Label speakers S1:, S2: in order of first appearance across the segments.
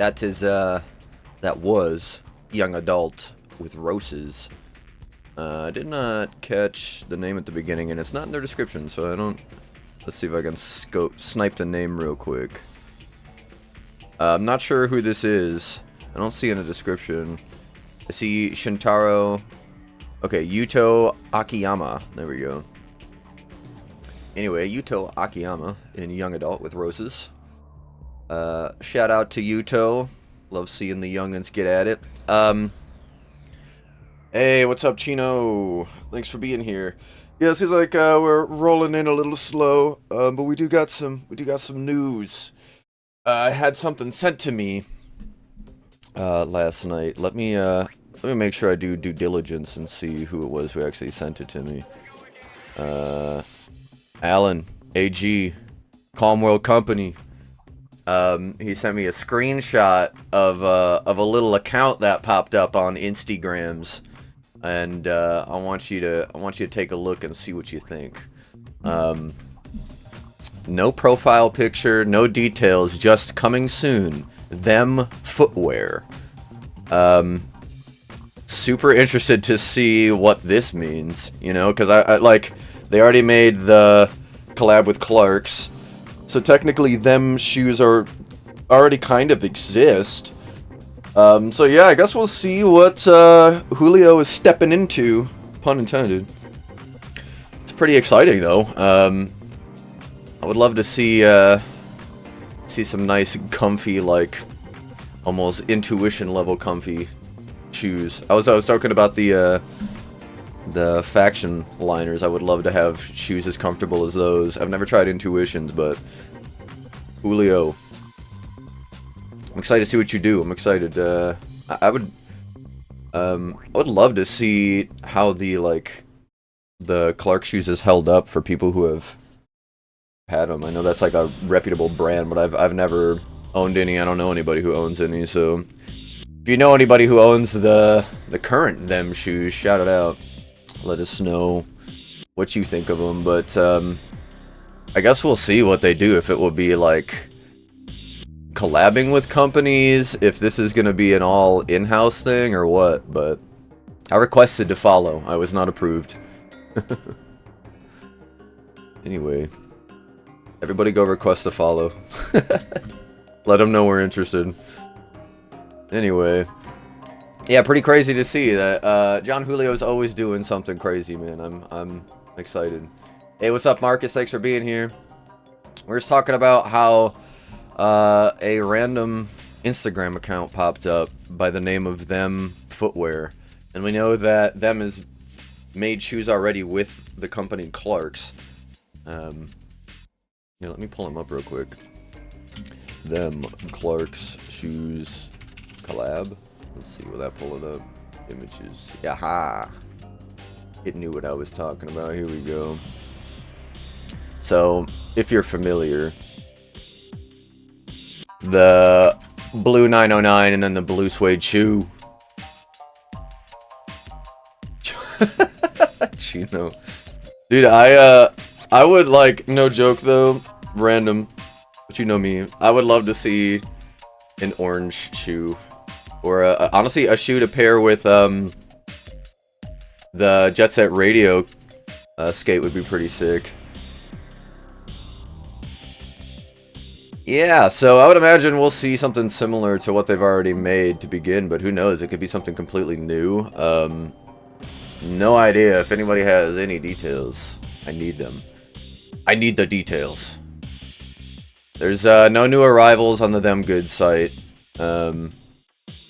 S1: That is, that was Young Adult with Roses. I did not catch the name at the beginning, and it's not in their description, so I don't... Let's see if I can snipe the name real quick. I'm not sure who this is. I don't see in the description. I see Shintaro... Okay, Yuto Akiyama. There we go. Anyway, Yuto Akiyama in Young Adult with Roses. Shout out to Yuto. Love seeing the youngins get at it. Hey, what's up, Chino? Thanks for being here. Yeah, it seems like we're rolling in a little slow, but we do got some news. I had something sent to me last night. Let me make sure I do due diligence and see who it was who actually sent it to me. Alan, AG, Calm World Company. He sent me a screenshot of a little account that popped up on Instagrams, and I want you to take a look and see what you think. No profile picture, no details, just coming soon. Them footwear. Super interested to see what this means, you know, because I like, they already made the collab with Clark's, so technically them shoes are already kind of exist. So yeah, I guess we'll see what Julio is stepping into, pun intended. It's pretty exciting though. I would love to see some nice, comfy, like almost intuition level comfy shoes. I was talking about the faction liners. I would love to have shoes as comfortable as those. I've never tried intuitions, but Julio, I'm excited to see what you do. I'm excited. I would love to see how the Clark shoes is held up for people who have had them. I know that's like a reputable brand, but I've never owned any. I don't know anybody who owns any. So if you know anybody who owns the current them shoes, shout it out. Let us know what you think of them. But I guess we'll see what they do. If it will be like collabing with companies, if this is going to be an all in-house thing or what. But I requested to follow. I was not approved. Anyway, everybody go request to follow. Let them know we're interested. Anyway, yeah, pretty crazy to see that John Julio's always doing something crazy, man. I'm excited. Hey, what's up, Marcus? Thanks for being here. We're just talking about how a random Instagram account popped up by the name of Them Footwear, and we know that Them has made shoes already with the company Clark's. Yeah, let me pull them up real quick. Them Clark's shoes collab. Let's see, will that pull it up? Images. Yaha! It knew what I was talking about. Here we go. So, if you're familiar, the blue 909 and then the blue suede shoe. Chino. Dude, I would, like, no joke though, random, but you know me, I would love to see an orange shoe, or honestly a shoe to pair with the Jet Set Radio skate would be pretty sick. Yeah, so I would imagine we'll see something similar to what they've already made to begin, but who knows, it could be something completely new. No idea. If anybody has any details, I need them. I need the details. There's no new arrivals on the Them Goods site.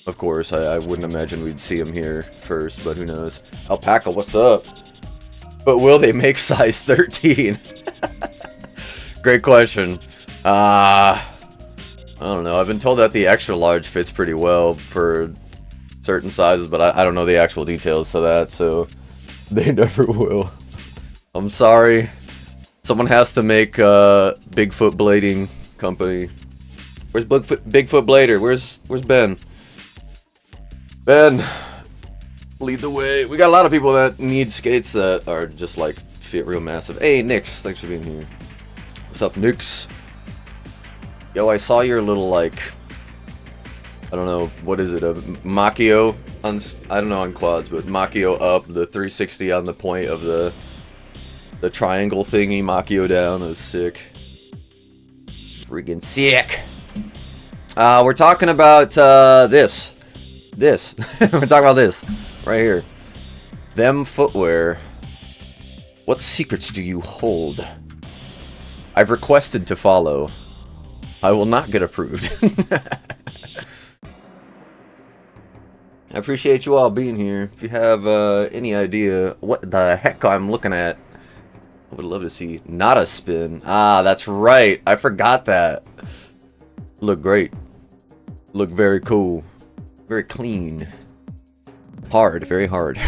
S1: Of course, I wouldn't imagine we'd see them here first, but who knows. Alpaca, what's up? But will they make size 13? Great question. I don't know. I've been told that the extra large fits pretty well for certain sizes, but I don't know the actual details to that, so they never will. I'm sorry. Someone has to make Bigfoot Blading Company. Where's Bigfoot Blader? Where's Ben? Ben, lead the way. We got a lot of people that need skates that are just like fit real massive. Hey, Nix, thanks for being here. What's up, Nix? Yo, I saw your little like I don't know, what is it, a Machio on, I don't know on quads, but Machio up, the 360 on the point of the triangle thingy, Machio down. It was sick. Freaking sick. We're talking about this. We're talking about this right here. Them footwear. What secrets do you hold? I've requested to follow. I will not get approved. I appreciate you all being here. If you have any idea what the heck I'm looking at, I would love to see. Not a spin. Ah, that's right. I forgot that. Look great. Look very cool. Very clean. Hard. Very hard.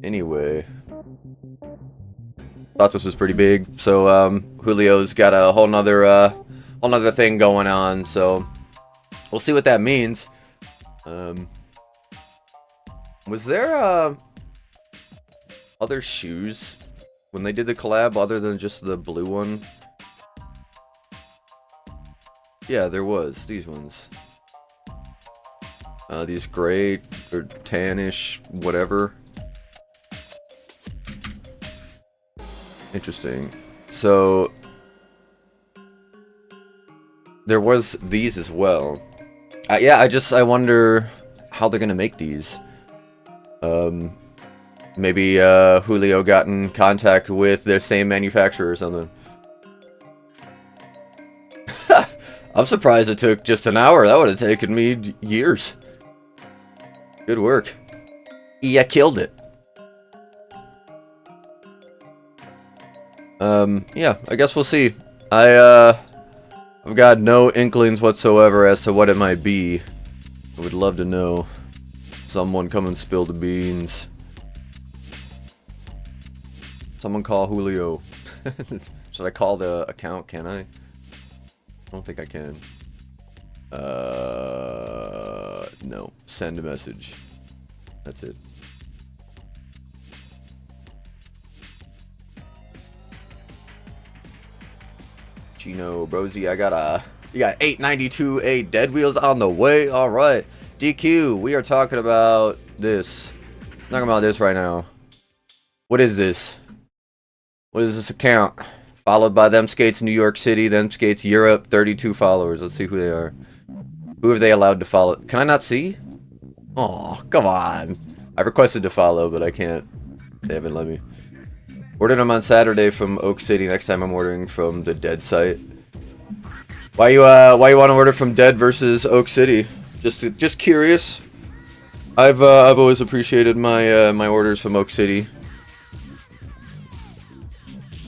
S1: Anyway. Thought this was pretty big. So, Julio's got a whole nother thing going on. So, we'll see what that means. Was there, other shoes when they did the collab other than just the blue one? Yeah, there was. These ones. These gray or tannish, whatever. Interesting. So there was these as well. Yeah, I wonder how they're gonna make these. Maybe Julio got in contact with their same manufacturer or something. I'm surprised it took just an hour. That would have taken me years. Good work. Yeah, killed it. Yeah, I guess we'll see. I've got no inklings whatsoever as to what it might be. I would love to know. Someone come and spill the beans. Someone call Julio. Should I call the account? Can I? I don't think I can. No. Send a message. That's it. Chino, Brosy, you got 892A dead wheels on the way. All right. DQ, we are talking about this. Talking about this right now. What is this? What is this account? Followed by Them Skates New York City, Them Skates Europe, 32 followers. Let's see who they are. Who have they allowed to follow? Can I not see? Oh, come on. I requested to follow, but I can't. They haven't let me. Ordered them on Saturday from Oak City. Next time I'm ordering from the Dead site. Why you want to order from Dead versus Oak City? Just curious. I've always appreciated my my orders from Oak City.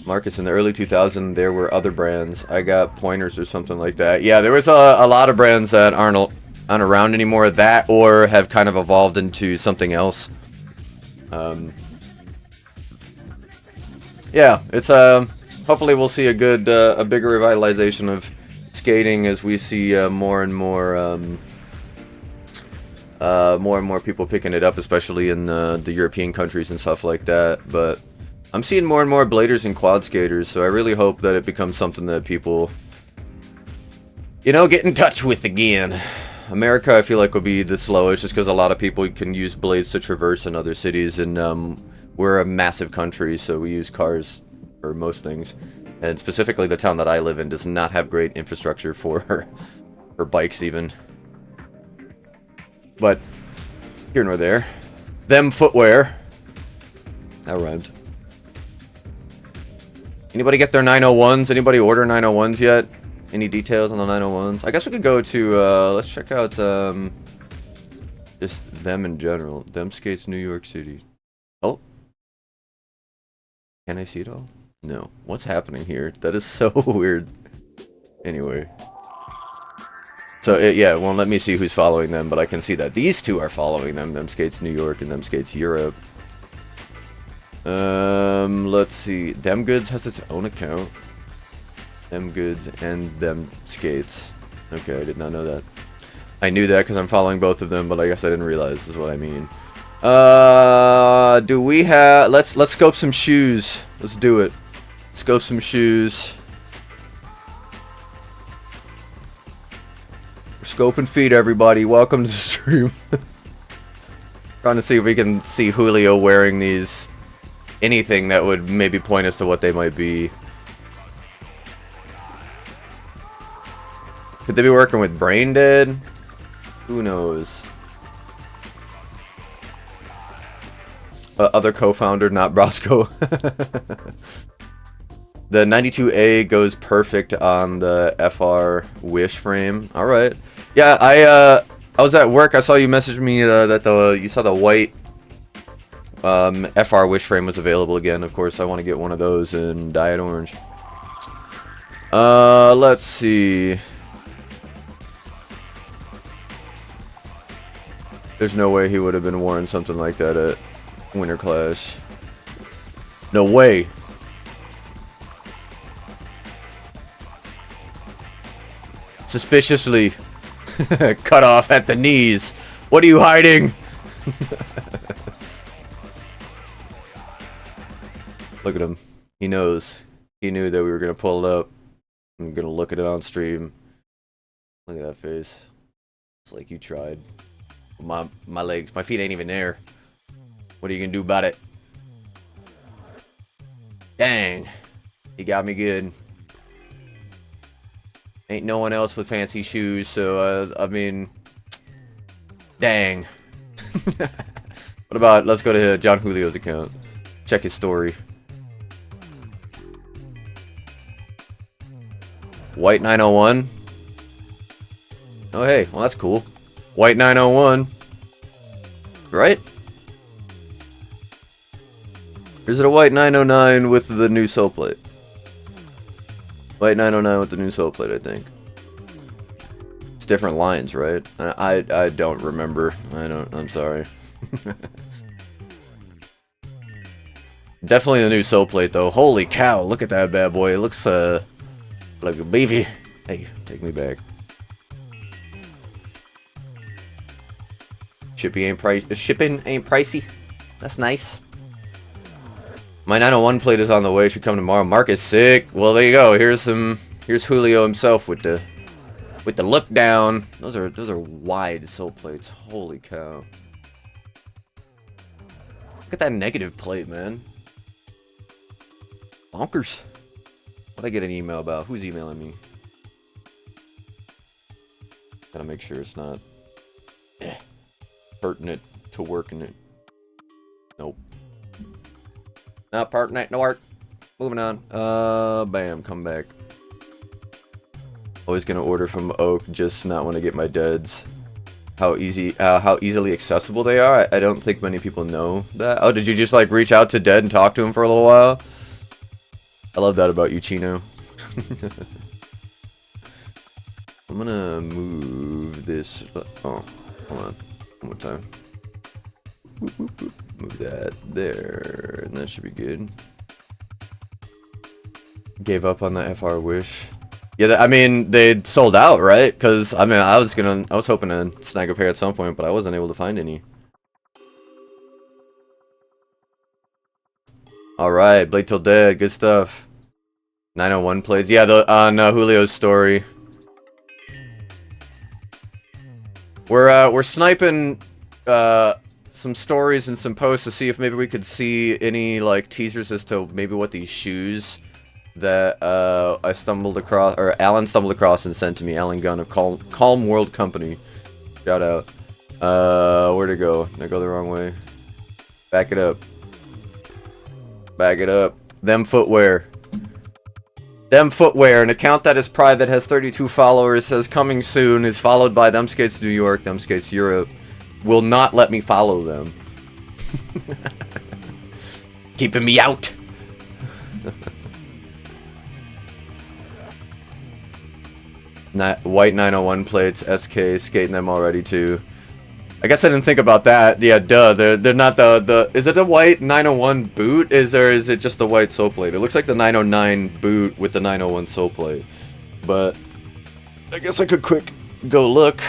S1: Marcus, in the early 2000s, there were other brands. I got Pointers or something like that. Yeah, there was a lot of brands that aren't around anymore. That or have kind of evolved into something else. Yeah, it's hopefully we'll see a good a bigger revitalization of skating as we see more and more people picking it up, especially in the European countries and stuff like that. But I'm seeing more and more bladers and quad skaters, so I really hope that it becomes something that people, you know, get in touch with again. America, I feel like, will be the slowest, just because a lot of people can use blades to traverse in other cities, and we're a massive country, so we use cars for most things. And specifically, the town that I live in does not have great infrastructure for bikes, even. But here nor there. Them footwear. That rhymed. Anybody get their 901s? Anybody order 901s yet? Any details on the 901s? I guess we could go to, let's check out, just them in general. Them Skates New York City. Oh. Can I see it all? No. What's happening here? That is so weird. Anyway. So, yeah, it won't let me see who's following them, but I can see that these two are following them. Them Skates New York and Them Skates Europe. Let's see. Them Goods has its own account. Them Goods and Them Skates. Okay, I did not know that. I knew that because I'm following both of them, but I guess I didn't realize is what I mean. Do we have... Let's scope some shoes. Let's do it. Scope some shoes. Scope and feed, everybody. Welcome to the stream. Trying to see if we can see Julio wearing these. Anything that would maybe point us to what they might be. Could they be working with Brain Dead? Who knows? Other co-founder, not Brosco. The 92A goes perfect on the FR Wish frame. All right. Yeah, I was at work. I saw you message me that you saw the white FR Wish frame was available again. Of course, I want to get one of those in dyed orange. Let's see. There's no way he would have been wearing something like that at Winter Clash. No way. Suspiciously cut off at the knees. What are you hiding? Look at him. He knows. He knew that we were gonna pull it up. I'm gonna look at it on stream. Look at that face. It's like you tried. My legs, my feet ain't even there. What are you gonna do about it? Dang. He got me good. Ain't no one else with fancy shoes, so, I mean... Dang. What about, let's go to John Julio's account. Check his story. White 901. Oh, hey. Well, that's cool. White 901. Right? Or is it a white 909 with the new soul plate? White 909 with the new soul plate, I think. It's different lines, right? I don't remember. I'm sorry. Definitely the new soul plate, though. Holy cow, look at that bad boy. It looks, like a baby. Hey, take me back. Shipping ain't pricey. That's nice. My 901 plate is on the way. Should come tomorrow. Mark is sick. Well, there you go. Here's Julio himself with the look down. Those are wide soul plates. Holy cow. Look at that negative plate, man. Bonkers. What'd I get an email about? Who's emailing me? Gotta make sure it's not pertinent to working it. Nope. Not pertinent to work. Moving on. Bam, come back. Always gonna order from Oak, just not want to get my deads. How easily accessible they are. I don't think many people know that. Oh, did you just like reach out to Dead and talk to him for a little while? I love that about you, Chino. I'm gonna move this. Oh, hold on. One more time. Move that there, and that should be good. Gave up on the FR Wish. Yeah, I mean, they sold out, right? Because, I mean, I was hoping to snag a pair at some point, but I wasn't able to find any. Alright, Blade Till Dead, good stuff. 901 plays. Yeah, on Julio's story. We're sniping some stories and some posts to see if maybe we could see any like teasers as to maybe what these shoes that I stumbled across, or Alan stumbled across and sent to me. Alan Gunn of Calm World Company. Shout out. Where'd it go? Did I go the wrong way? Back it up. Back it up. Them footwear. Them footwear. An account that is private, has 32 followers, says coming soon, is followed by Them Skates New York, Them Skates Europe. Will not let me follow them. Keeping me out. White 901 plates, SK, skating them already too. I guess I didn't think about that. Yeah, duh. They're not the. Is it a white 901 boot? Is it just the white soul plate? It looks like the 909 boot with the 901 soul plate. But I guess I could quick go look.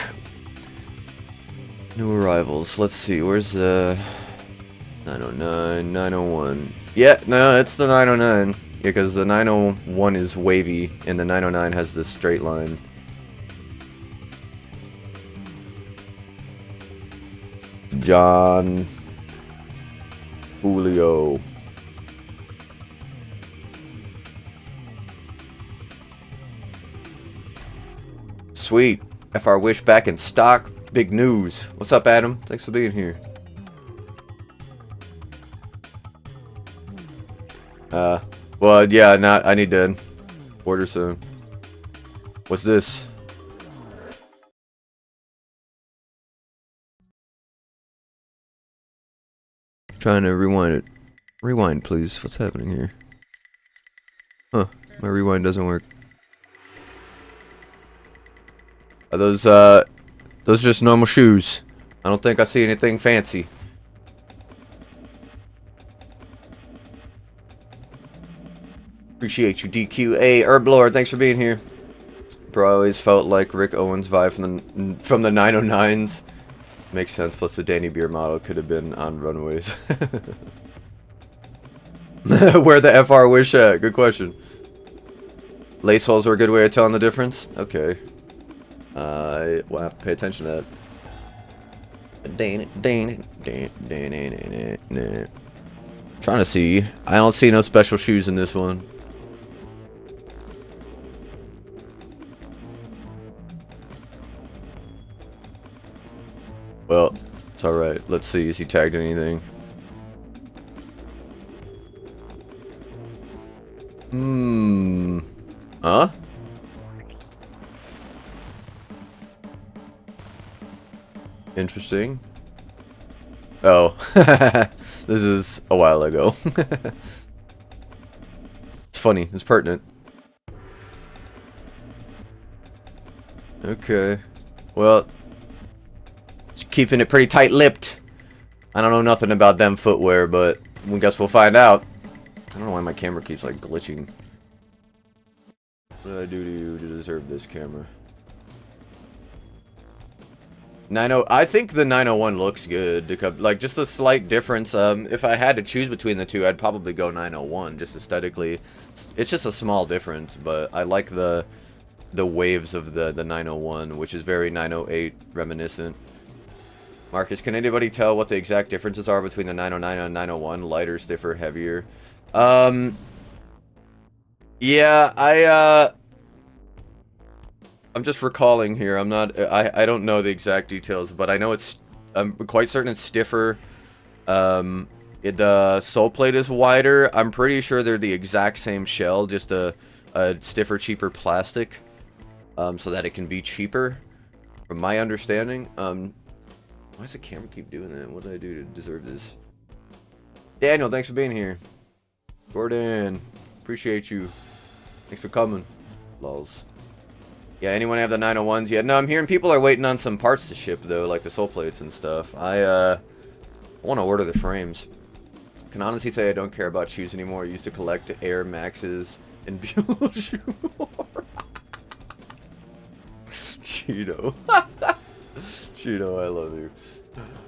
S1: New arrivals. Let's see. Where's the 909, 901? Yeah, no, it's the 909. Yeah, because the 901 is wavy and the 909 has this straight line. John. Julio. Sweet. FR Wish back in stock. Big news. What's up, Adam? Thanks for being here. Well, yeah, I need to order some. What's this? Trying to rewind it. Rewind, please. What's happening here? Huh. My rewind doesn't work. Are those are just normal shoes? I don't think I see anything fancy. Appreciate you, DQA. Herblord, thanks for being here. Bro, I always felt like Rick Owens vibe from the 909s. Makes sense, plus the Danny Beer model could have been on runways. Where the FR Wish at? Good question. Lace holes are a good way of telling the difference? Okay. We'll have to pay attention to that. Trying to see. I don't see no special shoes in this one. Well, it's alright. Let's see. Is he tagged anything? Huh? Interesting. Oh. This is a while ago. It's funny. It's pertinent. Okay. Well, keeping it pretty tight-lipped. I don't know nothing about them footwear, but I guess we'll find out. I don't know why my camera keeps, like, glitching. What did I do to you to deserve this camera? 90, I think the 901 looks good. Like, just a slight difference. If I had to choose between the two, I'd probably go 901, just aesthetically. It's just a small difference, but I like the waves of the 901, which is very 908 reminiscent. Marcus, can anybody tell what the exact differences are between the 909 and 901? Lighter, stiffer, heavier? Yeah, I'm just recalling here. I don't know the exact details, but I know I'm quite certain it's stiffer. The sole plate is wider. I'm pretty sure they're the exact same shell, just a stiffer, cheaper plastic, so that it can be cheaper, from my understanding. Why does the camera keep doing that? What did I do to deserve this? Daniel, thanks for being here. Gordon, appreciate you. Thanks for coming. Lols. Yeah, anyone have the 901s yet? No, I'm hearing people are waiting on some parts to ship, though, like the sole plates and stuff. I want to order the frames. Can honestly say I don't care about shoes anymore. I used to collect Air Maxes and Buell shoe. Cheeto. Cheeto, I love you.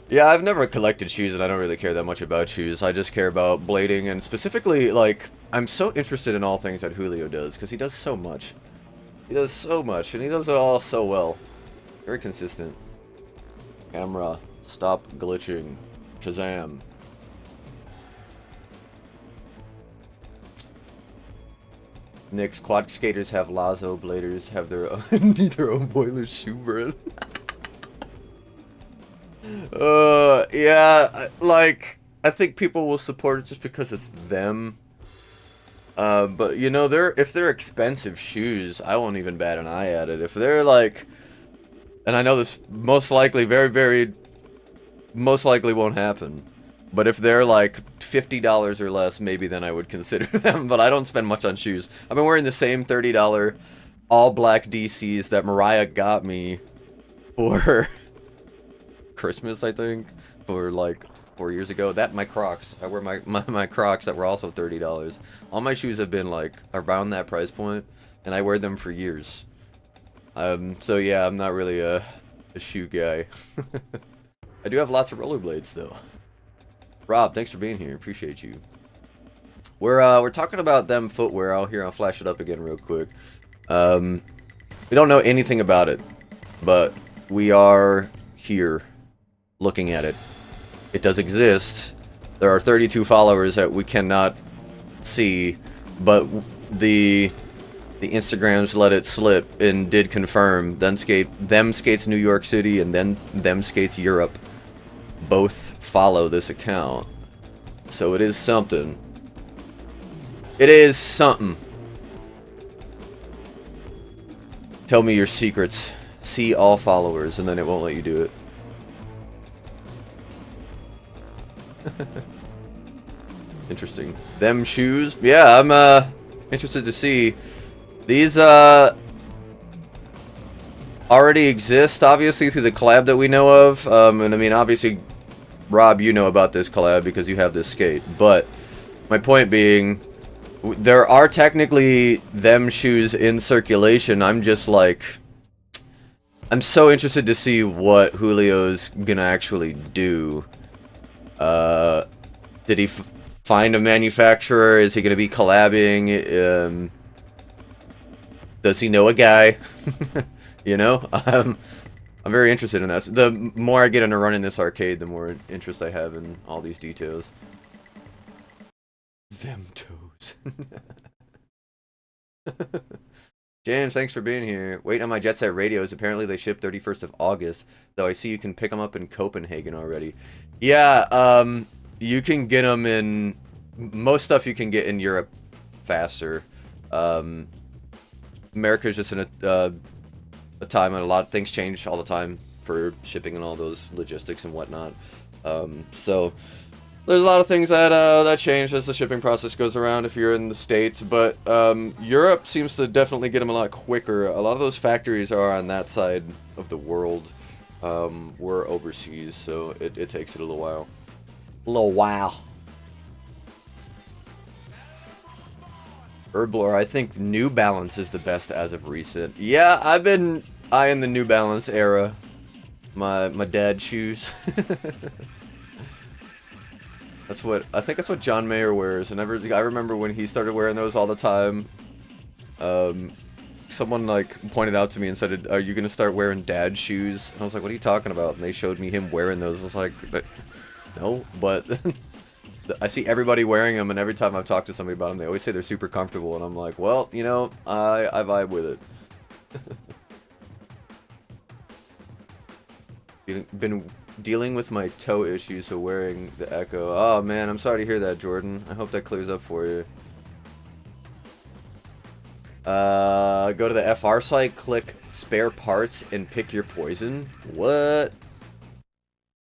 S1: Yeah, I've never collected shoes, and I don't really care that much about shoes. I just care about blading, and specifically, like, I'm so interested in all things that Julio does, because he does so much. He does so much, and he does it all so well. Very consistent. Camera, stop glitching. Shazam. Nick's quad skaters have Lazo, bladers have their own, need their own boiler shoe brand. Yeah, like, I think people will support it just because it's them. But you know, if they're expensive shoes, I won't even bat an eye at it. If they're like, and I know this most likely, most likely won't happen. But if they're like $50 or less, maybe then I would consider them. But I don't spend much on shoes. I've been wearing the same $30 all black DCs that Mariah got me for Christmas, I think, for like 4 years ago. That and my Crocs. I wear my Crocs that were also $30. All my shoes have been like around that price point, and I wear them for years. So yeah, I'm not really a shoe guy. I do have lots of rollerblades though. Rob, thanks for being here. Appreciate you. We're talking about them footwear. I'll flash it up again real quick. We don't know anything about it, but we are here looking at it. it does exist. There are 32 followers that we cannot see, but the Instagrams let it slip and did confirm. Them skates New York City and then them skates Europe both follow this account. So it is something. It is something. Tell me your secrets. See all followers, and then it won't let you do it. Interesting. Them shoes? Yeah, I'm interested to see. These already exist, obviously, through the collab that we know of. And I mean, obviously, Rob, you know about this collab because you have this skate. But my point being, there are technically them shoes in circulation. I'm just like, I'm so interested to see what Julio's gonna actually do. Did he find a manufacturer? Is he gonna be collabing? Does he know a guy? You know? I'm very interested in that. So the more I get into running this arcade, the more interest I have in all these details. Them toes. James, thanks for being here. Wait on my Jet Set radios. Apparently they ship 31st of August. Though I see you can pick them up in Copenhagen already. Yeah, you can get them in... Most stuff you can get in Europe faster. America's just in a time when a lot of things change all the time for shipping and all those logistics and whatnot. So there's a lot of things that that change as the shipping process goes around if you're in the States, but Europe seems to definitely get them a lot quicker. A lot of those factories are on that side of the world. We're overseas, so it takes it a little while. Herblore, I think New Balance is the best as of recent. Yeah, I've been eyeing the New Balance era. My dad's shoes. That's what I think. That's what John Mayer wears. And I remember when he started wearing those all the time. Someone like pointed out to me and said, "Are you gonna start wearing dad shoes?" And I was like, "What are you talking about?" And they showed me him wearing those. I was like, "No," but I see everybody wearing them, and every time I've talked to somebody about them, they always say they're super comfortable. And I'm like, well, you know, I vibe with it. Been dealing with my toe issues, so wearing the Echo. Oh man, I'm sorry to hear that, Jordan. I hope that clears up for you. Go to the FR site, click spare parts, and pick your poison. What?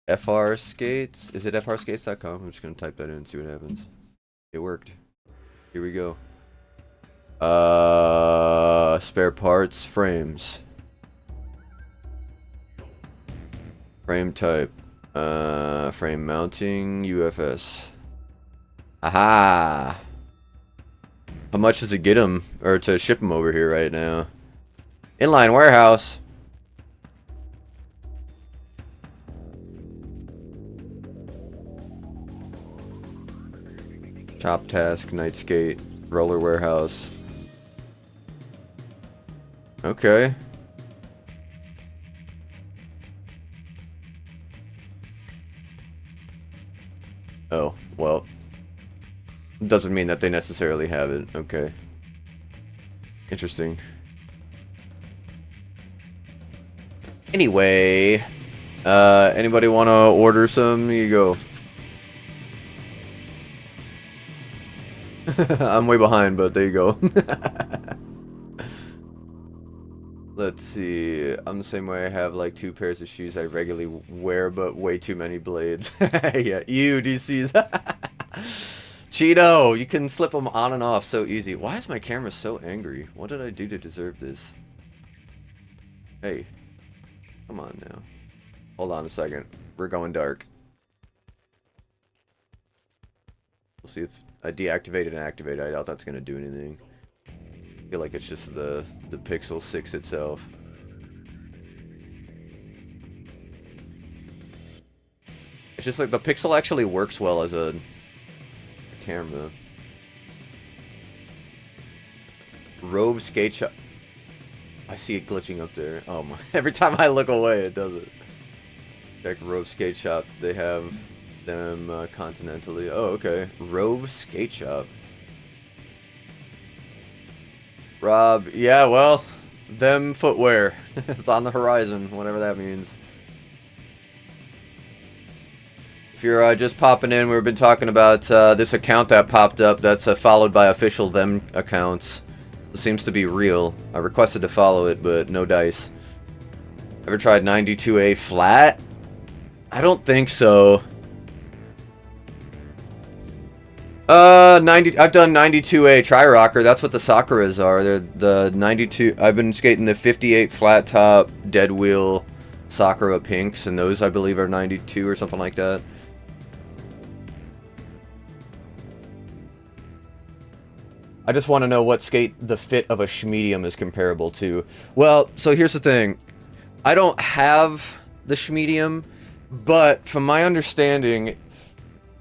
S1: FR Skates? Is it frskates.com? I'm just gonna type that in and see what happens. It worked. Here we go. Spare parts, frames. Frame type. Frame mounting, UFS. Aha! How much does it get them, or to ship them over here right now? Inline warehouse. Top Task, Night Skate, Roller Warehouse. Okay. Oh, well. Doesn't mean that they necessarily have it. Okay. Interesting. Anyway. Anybody want to order some? Here you go. I'm way behind, but there you go. Let's see. I'm the same way. I have like 2 pairs of shoes I regularly wear, but way too many blades. Yeah, you DCs. Cheeto, you can slip them on and off so easy. Why is my camera so angry? What did I do to deserve this? Hey, come on now. Hold on a second. We're going dark. We'll see if I deactivate it and activate it. I doubt that's going to do anything. I feel like it's just the Pixel 6 itself. It's just like the Pixel actually works well as a camera. Rove Skate Shop. I see it glitching up there. Oh my. Every time I look away, it does it. Check Rove Skate Shop. They have them continentally. Oh, okay. Rove Skate Shop. Rob, yeah, well, them footwear. It's on the horizon, whatever that means. If you're just popping in, we've been talking about this account that popped up that's followed by official them accounts. It seems to be real. I requested to follow it, but no dice. Ever tried 92A flat? I don't think so. 90. I've done 92A tri-rocker. That's what the Sakuras are. They're the 92. I've been skating the 58 flat top dead wheel Sakura pinks, and those I believe are 92 or something like that. I just want to know what skate the fit of a schmedium is comparable to. Well, so here's the thing. I don't have the schmedium, but from my understanding,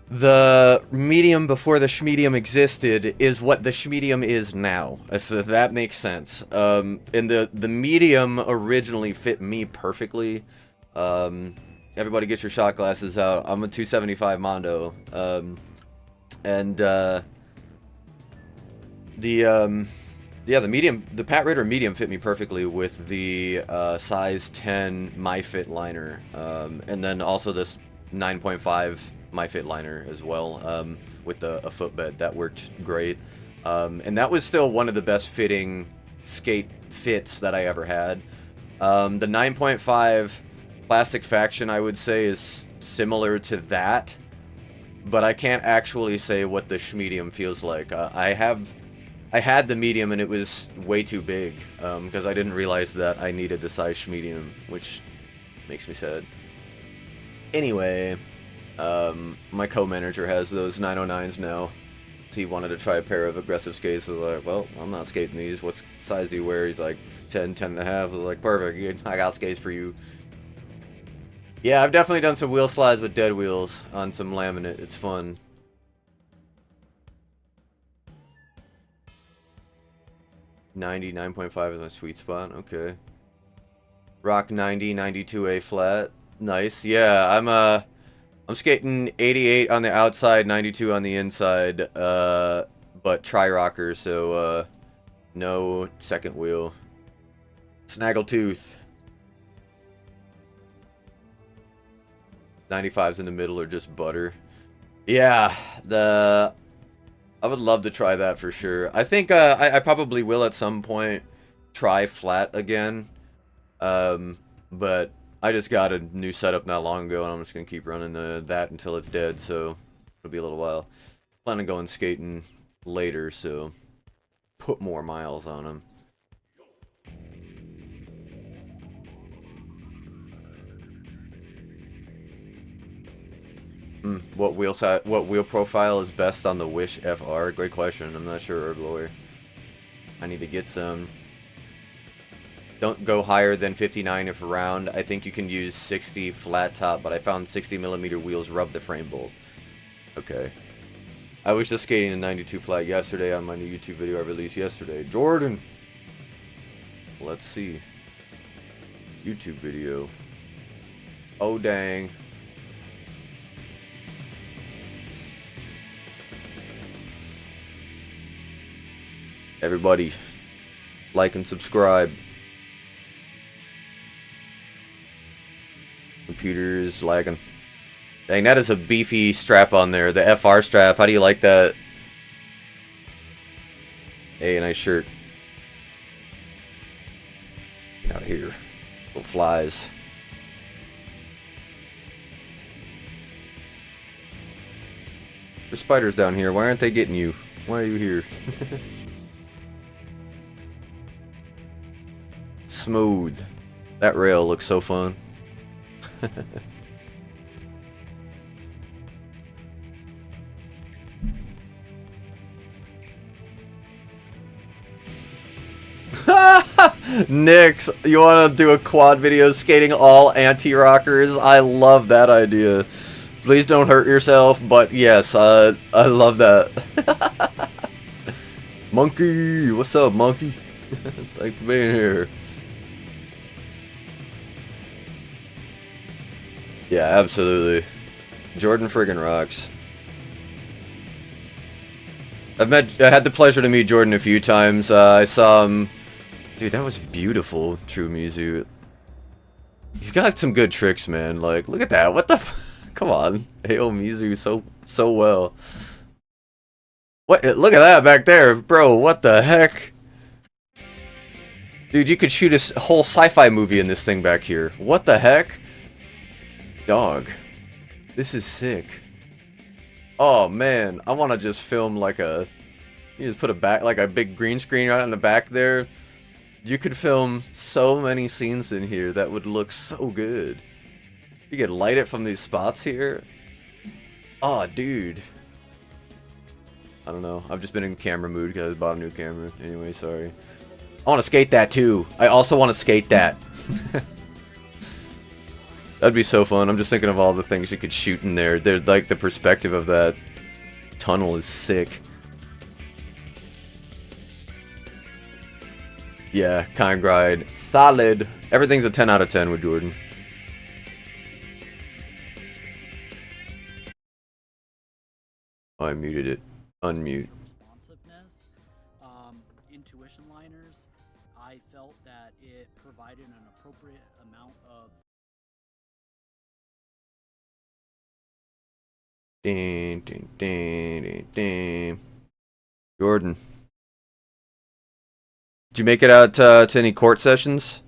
S1: the medium before the schmedium existed is what the schmedium is now, if that makes sense. And the medium originally fit me perfectly. Everybody get your shot glasses out. I'm a 275 Mondo. The medium, the Pat Ritter medium fit me perfectly with the size 10 MyFit liner, and then also this 9.5 MyFit liner as well, with a footbed. That worked great, and that was still one of the best fitting skate fits that I ever had. The 9.5 plastic faction, I would say, is similar to that, but I can't actually say what the schmedium feels like. I had the medium and it was way too big, because I didn't realize that I needed the size schmedium, which makes me sad. Anyway, my co-manager has those 909s now. So he wanted to try a pair of aggressive skates. I was like, well, I'm not skating these. What size do you wear? He's like, 10, 10 and a half. I was like, perfect. I got skates for you. Yeah, I've definitely done some wheel slides with dead wheels on some laminate. It's fun. $99.5 is my sweet spot. Okay. Rock 90, 92A flat. Nice. Yeah, I'm skating 88 on the outside, 92 on the inside, but tri-rocker, so no second wheel. Snaggletooth. 95s in the middle are just butter. Yeah, I would love to try that for sure. I think I probably will at some point try flat again. But I just got a new setup not long ago, and I'm just going to keep running that until it's dead, so it'll be a little while. Plan on going skating later, so put more miles on them. What wheel profile is best on the Wish FR? Great question. I'm not sure, Herb Lawyer. I need to get some. Don't go higher than 59 if around. I think you can use 60 flat top, but I found 60mm wheels rub the frame bolt. Okay. I was just skating a 92 flat yesterday on my new YouTube video I released yesterday. Jordan! Let's see. YouTube video. Oh, dang. Everybody, like and subscribe. Computer is lagging. Dang, that is a beefy strap on there. The FR strap. How do you like that? Hey, nice shirt. Get out of here. Little flies. There's spiders down here. Why aren't they getting you? Why are you here? Smooth. That rail looks so fun. Nix, you want to do a quad video skating all anti-rockers? I love that idea. Please don't hurt yourself, but yes, I love that. Monkey, what's up, monkey? Thanks for being here. Yeah, absolutely. Jordan friggin' rocks. I had the pleasure to meet Jordan a few times. I saw him. Dude, that was beautiful, True Mizu. He's got some good tricks, man. Like, look at that. What the? Come on, AO Mizu so well. What? Look at that back there, bro. What the heck? Dude, you could shoot a whole sci-fi movie in this thing back here. What the heck? Dog. This is sick. Oh man, I want to just film like a... You just put a big green screen right on the back there. You could film so many scenes in here that would look so good. You could light it from these spots here. Oh, dude. I don't know. I've just been in camera mood because I bought a new camera. Anyway, sorry. I want to skate that too. I also want to skate that. That'd be so fun. I'm just thinking of all the things you could shoot in there. They're like the perspective of that tunnel is sick. Yeah, kind grind. Solid. Everything's a 10 out of 10 with Jordan. Oh, I muted it. Unmute.
S2: Responsiveness, intuition liners, I felt that it provided an appropriate amount of...
S1: Jordan. Did you make it out to any court sessions?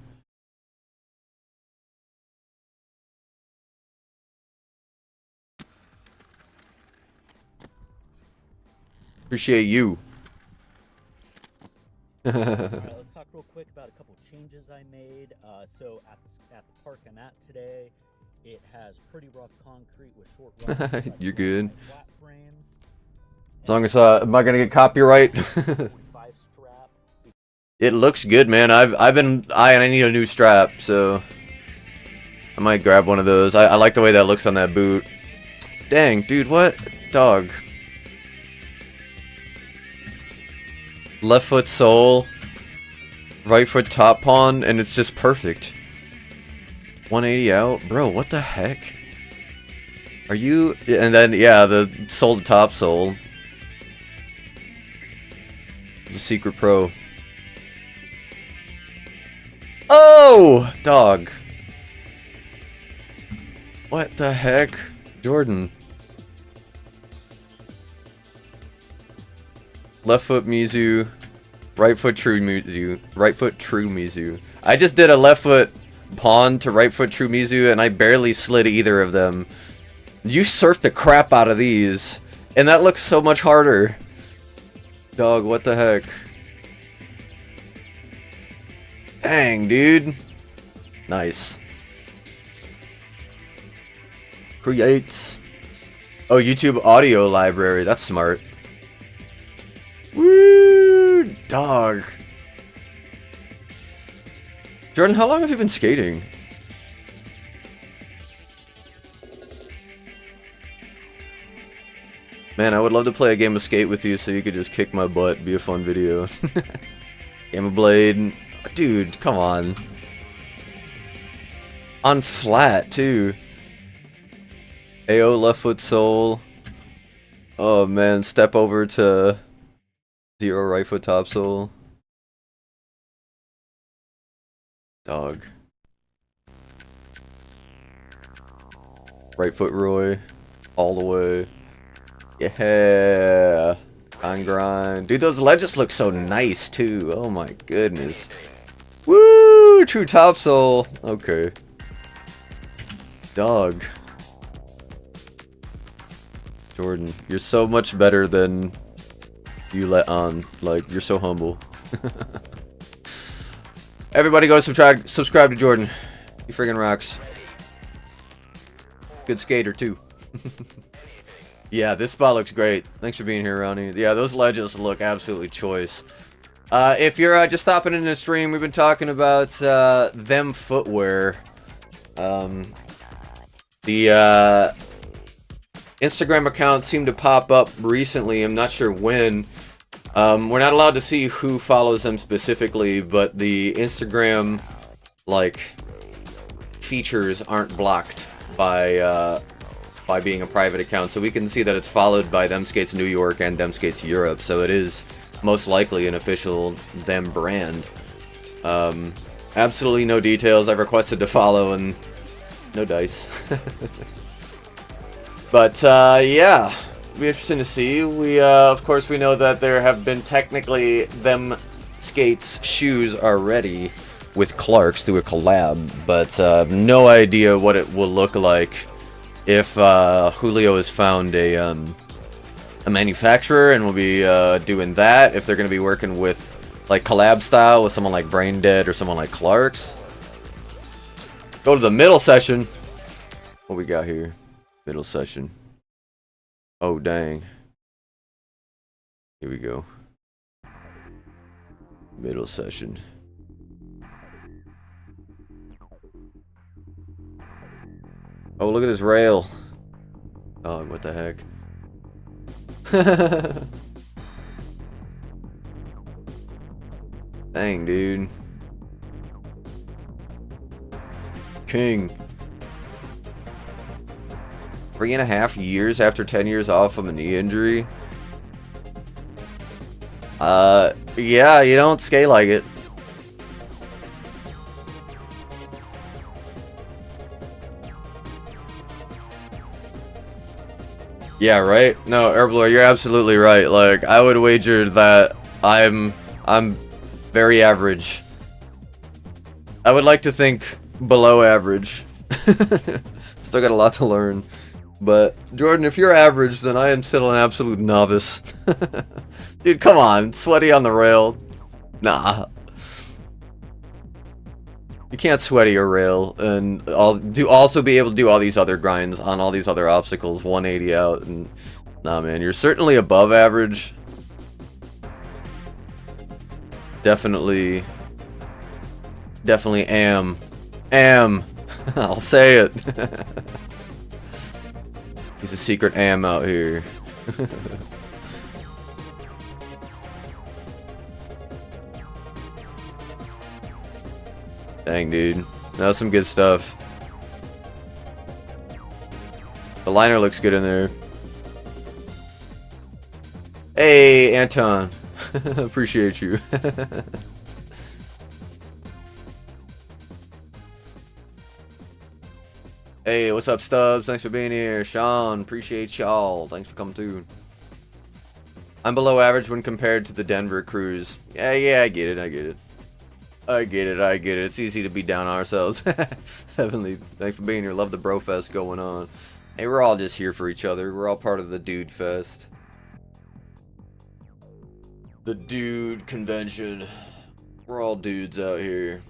S1: Appreciate you.
S2: Alright, let's talk real quick about a couple changes I made. So at the park I'm at today, it has pretty rough concrete with short runs.
S1: You're good.
S2: Flat frames.
S1: As long as am I gonna get copyright? It looks good, man. I've been I need a new strap, so I might grab one of those. I like the way that looks on that boot. Dang, dude, what? Dog. Left foot sole, right foot top pawn, and it's just perfect. 180 out, bro. What the heck? Are you? And then yeah, the sole to top sole. It's a secret pro. Oh, dog. What the heck, Jordan? Left foot Mizu, right foot true Mizu, right foot true Mizu. I just did a left foot pawn to right foot true Mizu and I barely slid either of them. You surfed the crap out of these, and that looks so much harder. Dog, what the heck? Dang, dude. Nice. Creates. Oh, YouTube audio library. That's smart. Woo, dog. Jordan, how long have you been skating? Man, I would love to play a game of skate with you so you could just kick my butt. Be a fun video. Game of Blade. Dude, come on. On flat, too. AO left foot sole. Oh, man. Step over to 0 right foot top sole. Dog. Right foot Roy. All the way. Yeah. On grind. Dude, those ledges look so nice, too. Oh, my goodness. Woo! True top sole. Okay. Dog. Jordan, you're so much better than you let on. Like, you're so humble. Everybody go subscribe to Jordan. He friggin' rocks. Good skater, too. Yeah, this spot looks great. Thanks for being here, Ronnie. Yeah, those ledges look absolutely choice. If you're just stopping in the stream, we've been talking about them footwear. The Instagram account seemed to pop up recently. I'm not sure when. We're not allowed to see who follows them specifically, but the Instagram like features aren't blocked by by being a private account. So we can see that it's followed by Them Skates New York and Them Skates Europe. So it is most likely an official them brand. Absolutely no details. I've requested to follow and no dice. But yeah, it'll be interesting to see. We of course we know that there have been technically Them Skates shoes already with Clark's through a collab, but no idea what it will look like if Julio has found a manufacturer and will be doing that. If they're going to be working with like collab style with someone like Brain Dead or someone like Clark's. Go to the middle session. What we got here? Middle session. Oh dang. Here we go. Middle session. Oh, look at this rail. Oh, what the heck? Dang, dude. King. 3.5 years after 10 years off of a knee injury. Yeah, you don't skate like it. Yeah, right? No, Herblore, you're absolutely right. Like, I would wager that I'm very average. I would like to think below average. Still got a lot to learn. But, Jordan, if you're average, then I am still an absolute novice. Dude, come on. Sweaty on the rail. Nah. You can't sweaty a rail and also be able to do all these other grinds on all these other obstacles, 180 out, and nah, man, you're certainly above average. Definitely am. I'll say it. He's a secret am out here. Dang, dude. That was some good stuff. The liner looks good in there. Hey, Anton. Appreciate you. Hey, what's up, Stubbs? Thanks for being here. Sean, appreciate y'all. Thanks for coming through. I'm below average when compared to the Denver cruise. Yeah, I get it. I get it. It's easy to be down on ourselves. Heavenly, thanks for being here. Love the bro fest going on. Hey, we're all just here for each other. We're all part of the dude fest. The dude convention. We're all dudes out here.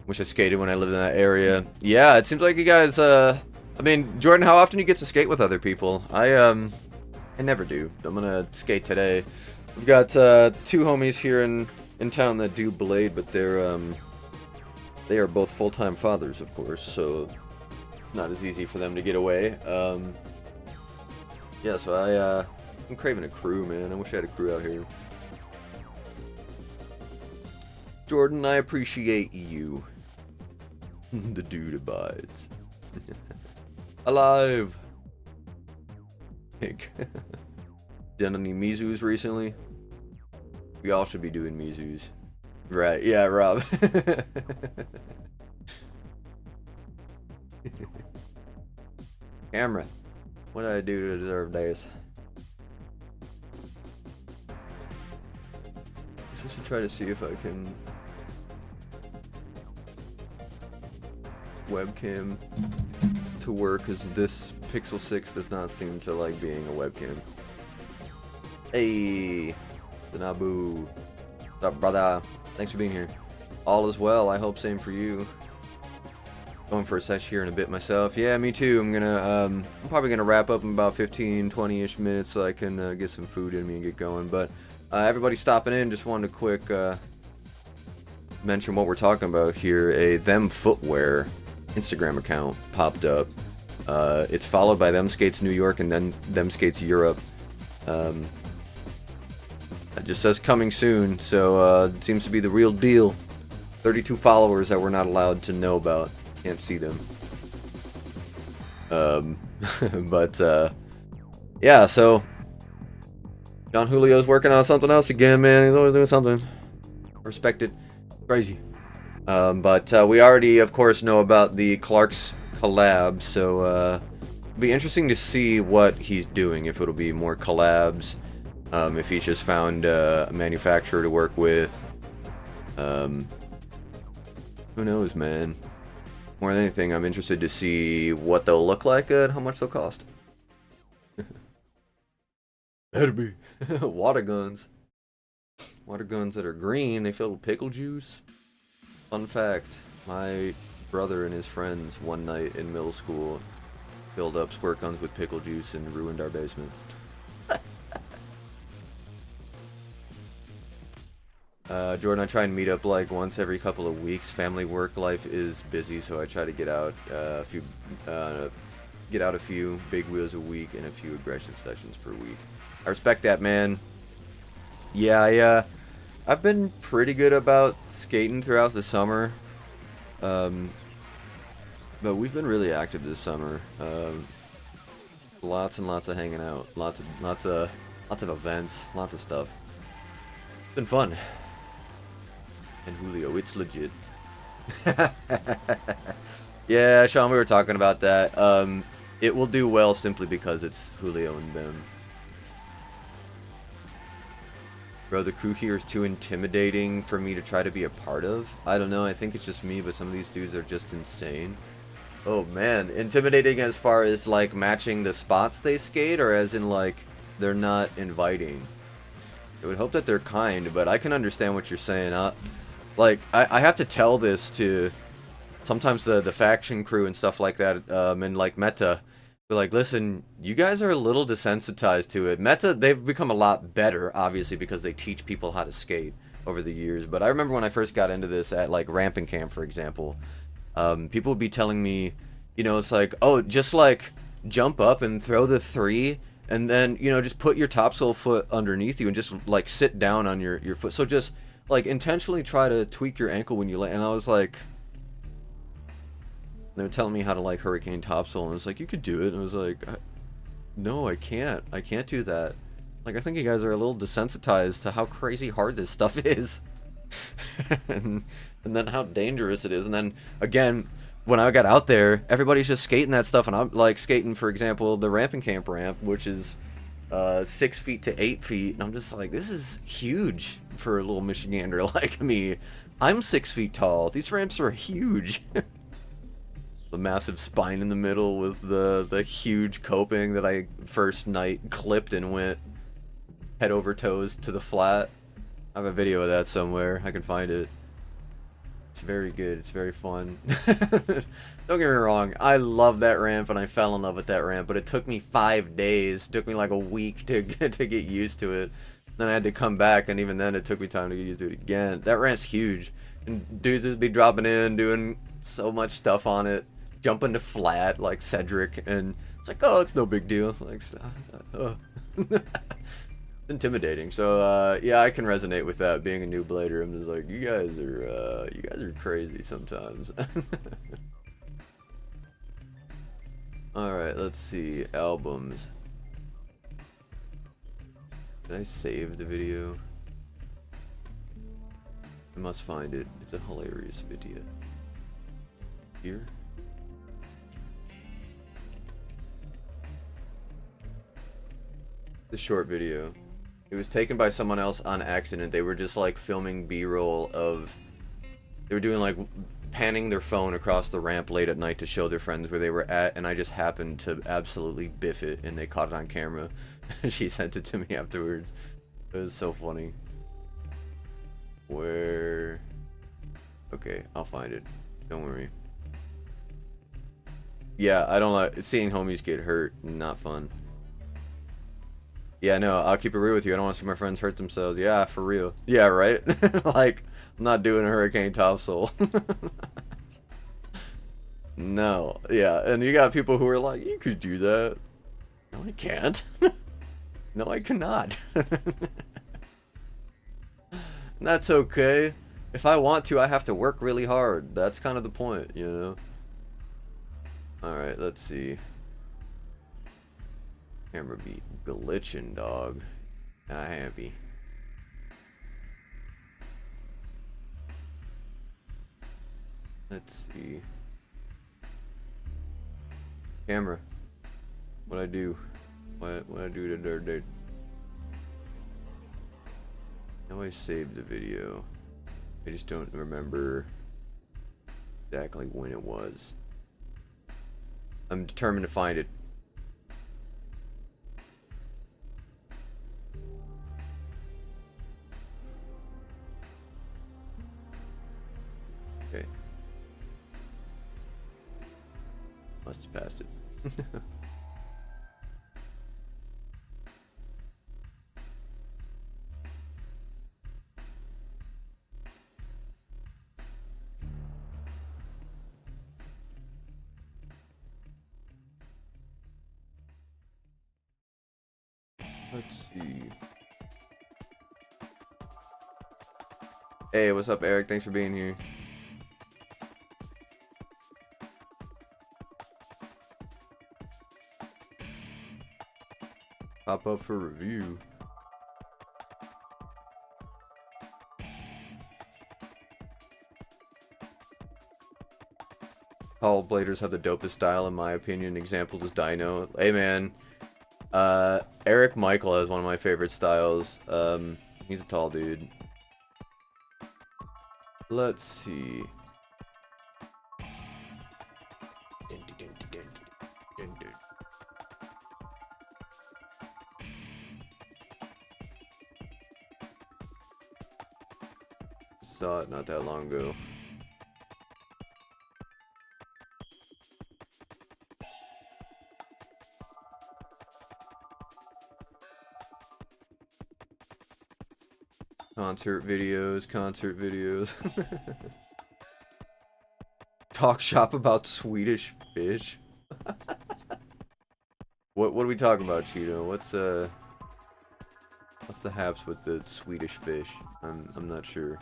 S1: Wish I skated when I lived in that area. Yeah, it seems like you guys, I mean, Jordan, how often do you get to skate with other people? I never do. I'm gonna skate today. We've got two homies here in town that do blade, but they are both full-time fathers, of course, so it's not as easy for them to get away. Yeah, so I'm craving a crew, man. I wish I had a crew out here. Jordan, I appreciate you. The dude abides. Alive. Pink. Done any Mizus recently? We all should be doing Mizus. Right, yeah, Rob. Camera. What did I do to deserve days? Just to try to see if I can webcam to work, because this Pixel 6 does not seem to like being a webcam. Hey, the Nabu. What's up, brother? Thanks for being here. All is well. I hope same for you. Going for a sesh here in a bit myself. Yeah, me too. I'm probably gonna wrap up in about 15-20ish minutes so I can get some food in me and get going. But everybody stopping in, just wanted to quick mention what we're talking about here. A Them Footwear Instagram account popped up. It's followed by Them Skates New York and then Them Skates Europe. It just says coming soon, so it seems to be the real deal. 32 followers that we're not allowed to know about. Can't see them. But yeah, so John Julio's working on something else again, man. He's always doing something. Respect it. Crazy. But we already, of course, know about the Clark's collab, so it'll be interesting to see what he's doing, if it'll be more collabs, if he's just found a manufacturer to work with. Who knows, man? More than anything, I'm interested to see what they'll look like and how much they'll cost. That'd be water guns. Water guns that are green, they filled with pickle juice. Fun fact, my brother and his friends one night in middle school filled up squirt guns with pickle juice and ruined our basement. Jordan, I try and meet up like once every couple of weeks. Family work life is busy, so I try to get out a few big wheels a week and a few aggression sessions per week. I respect that, man. Yeah, I've been pretty good about skating throughout the summer, but we've been really active this summer. Lots and lots of hanging out, lots of events, lots of stuff. It's been fun. And Julio, it's legit. Yeah, Sean, we were talking about that. It will do well simply because it's Julio and them. Bro, the crew here is too intimidating for me to try to be a part of. I don't know, I think it's just me, but some of these dudes are just insane. Oh man, intimidating as far as like matching the spots they skate, or as in like they're not inviting? I would hope that they're kind, but I can understand what you're saying. I have to tell this to sometimes the faction crew and stuff like that, and like Meta. They're like, listen, you guys are a little desensitized to it. Meta, they've become a lot better, obviously, because they teach people how to skate over the years. But I remember when I first got into this at like ramping camp, for example, people would be telling me, you know, it's like, oh, just like jump up and throw the 3, and then, you know, just put your topsole foot underneath you and just like sit down on your foot. So just like intentionally try to tweak your ankle when you land. And I was like, they were telling me how to like hurricane topsole, and it's like, you could do it. And I was like, no, I can't do that. Like, I think you guys are a little desensitized to how crazy hard this stuff is. and then how dangerous it is. And then again, when I got out there, everybody's just skating that stuff, and I'm like skating, for example, the ramping camp ramp, which is 6 feet to 8 feet, and I'm just like, this is huge for a little Michigander like me. I'm 6 feet tall. These ramps are huge. The massive spine in the middle with the huge coping that I first night clipped and went head over toes to the flat. I have a video of that somewhere. I can find it. It's very good. It's very fun. Don't get me wrong. I love that ramp, and I fell in love with that ramp, but it took me 5 days. It took me like a week to get used to it. Then I had to come back, and even then it took me time to get used to it again. That ramp's huge. And dudes would be dropping in, doing so much stuff on it. Jumping to flat like Cedric, and it's like, oh, it's no big deal. It's like, intimidating. So yeah, I can resonate with that. Being a new blader, I'm just like, you guys are crazy sometimes. All right, let's see albums. Did I save the video? I must find it. It's a hilarious video. Here. The short video. It was taken by someone else on accident. They were just like filming B-roll of, they were doing like panning their phone across the ramp late at night to show their friends where they were at, and I just happened to absolutely biff it, and they caught it on camera. She sent it to me afterwards. It was so funny. Where? Okay, I'll find it. Don't worry. Yeah, I don't like seeing homies get hurt. Not fun. Yeah, no, I'll keep it real with you. I don't want to see my friends hurt themselves. Yeah, for real. Yeah, right? Like, I'm not doing a hurricane topsole. No. Yeah, and you got people who are like, you could do that. No, I can't. No, I cannot. That's okay. If I want to, I have to work really hard. That's kind of the point, you know? Alright, let's see. Camera be glitching, dog. Not happy. Let's see. Camera. What I do? What I do to dirt dude? I know I saved the video. I just don't remember exactly when it was. I'm determined to find it. Okay. Must have passed it. Let's see. Hey, what's up, Eric? Thanks for being here. Pop up for review. All bladers have the dopest style, in my opinion. Example is Dino. Hey, man. Eric Michael has one of my favorite styles. He's a tall dude. Let's see. Saw it not that long ago. Concert videos. Talk shop about Swedish fish. What are we talking about, Cheeto? What's the haps with the Swedish fish? I'm not sure.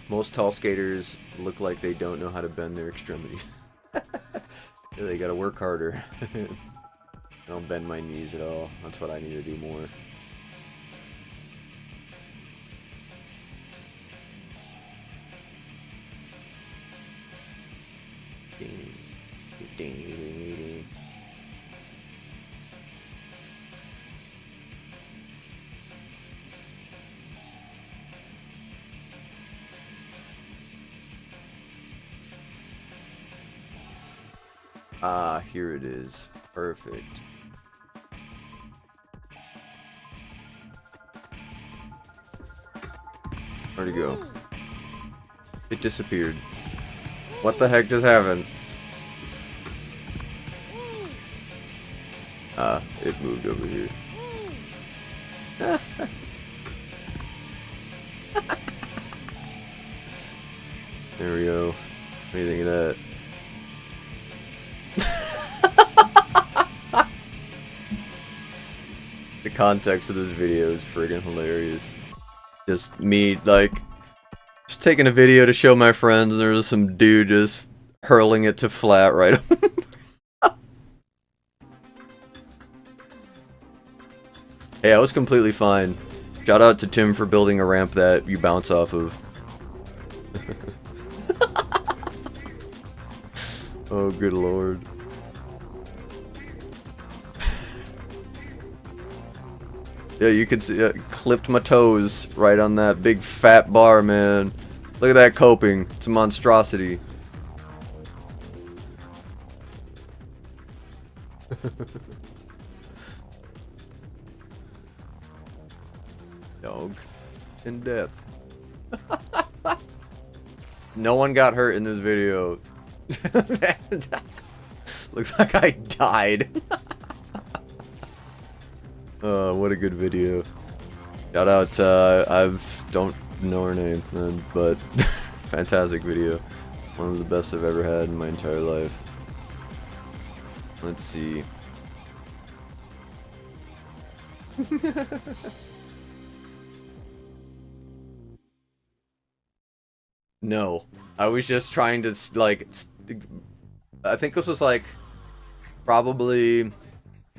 S1: Most tall skaters look like they don't know how to bend their extremities. They gotta work harder. I don't bend my knees at all. That's what I need to do more. Ah, here it is. Perfect. Where'd it go? It disappeared. What the heck just happened? Ah, it moved over here. There we go. What do you think of that? The context of this video is friggin' hilarious. Just me, like, just taking a video to show my friends, and there's some dude just hurling it to flat right Hey, I was completely fine. Shout out to Tim for building a ramp that you bounce off of. Oh, good lord. Yeah, you can see it clipped my toes right on that big fat bar, man. Look at that coping. It's a monstrosity. Dog. And death. No one got hurt in this video. Looks like I died. What a good video. Shout out, I don't know her name, but fantastic video. One of the best I've ever had in my entire life. Let's see. No, I was just trying to, like, I think this was, like, probably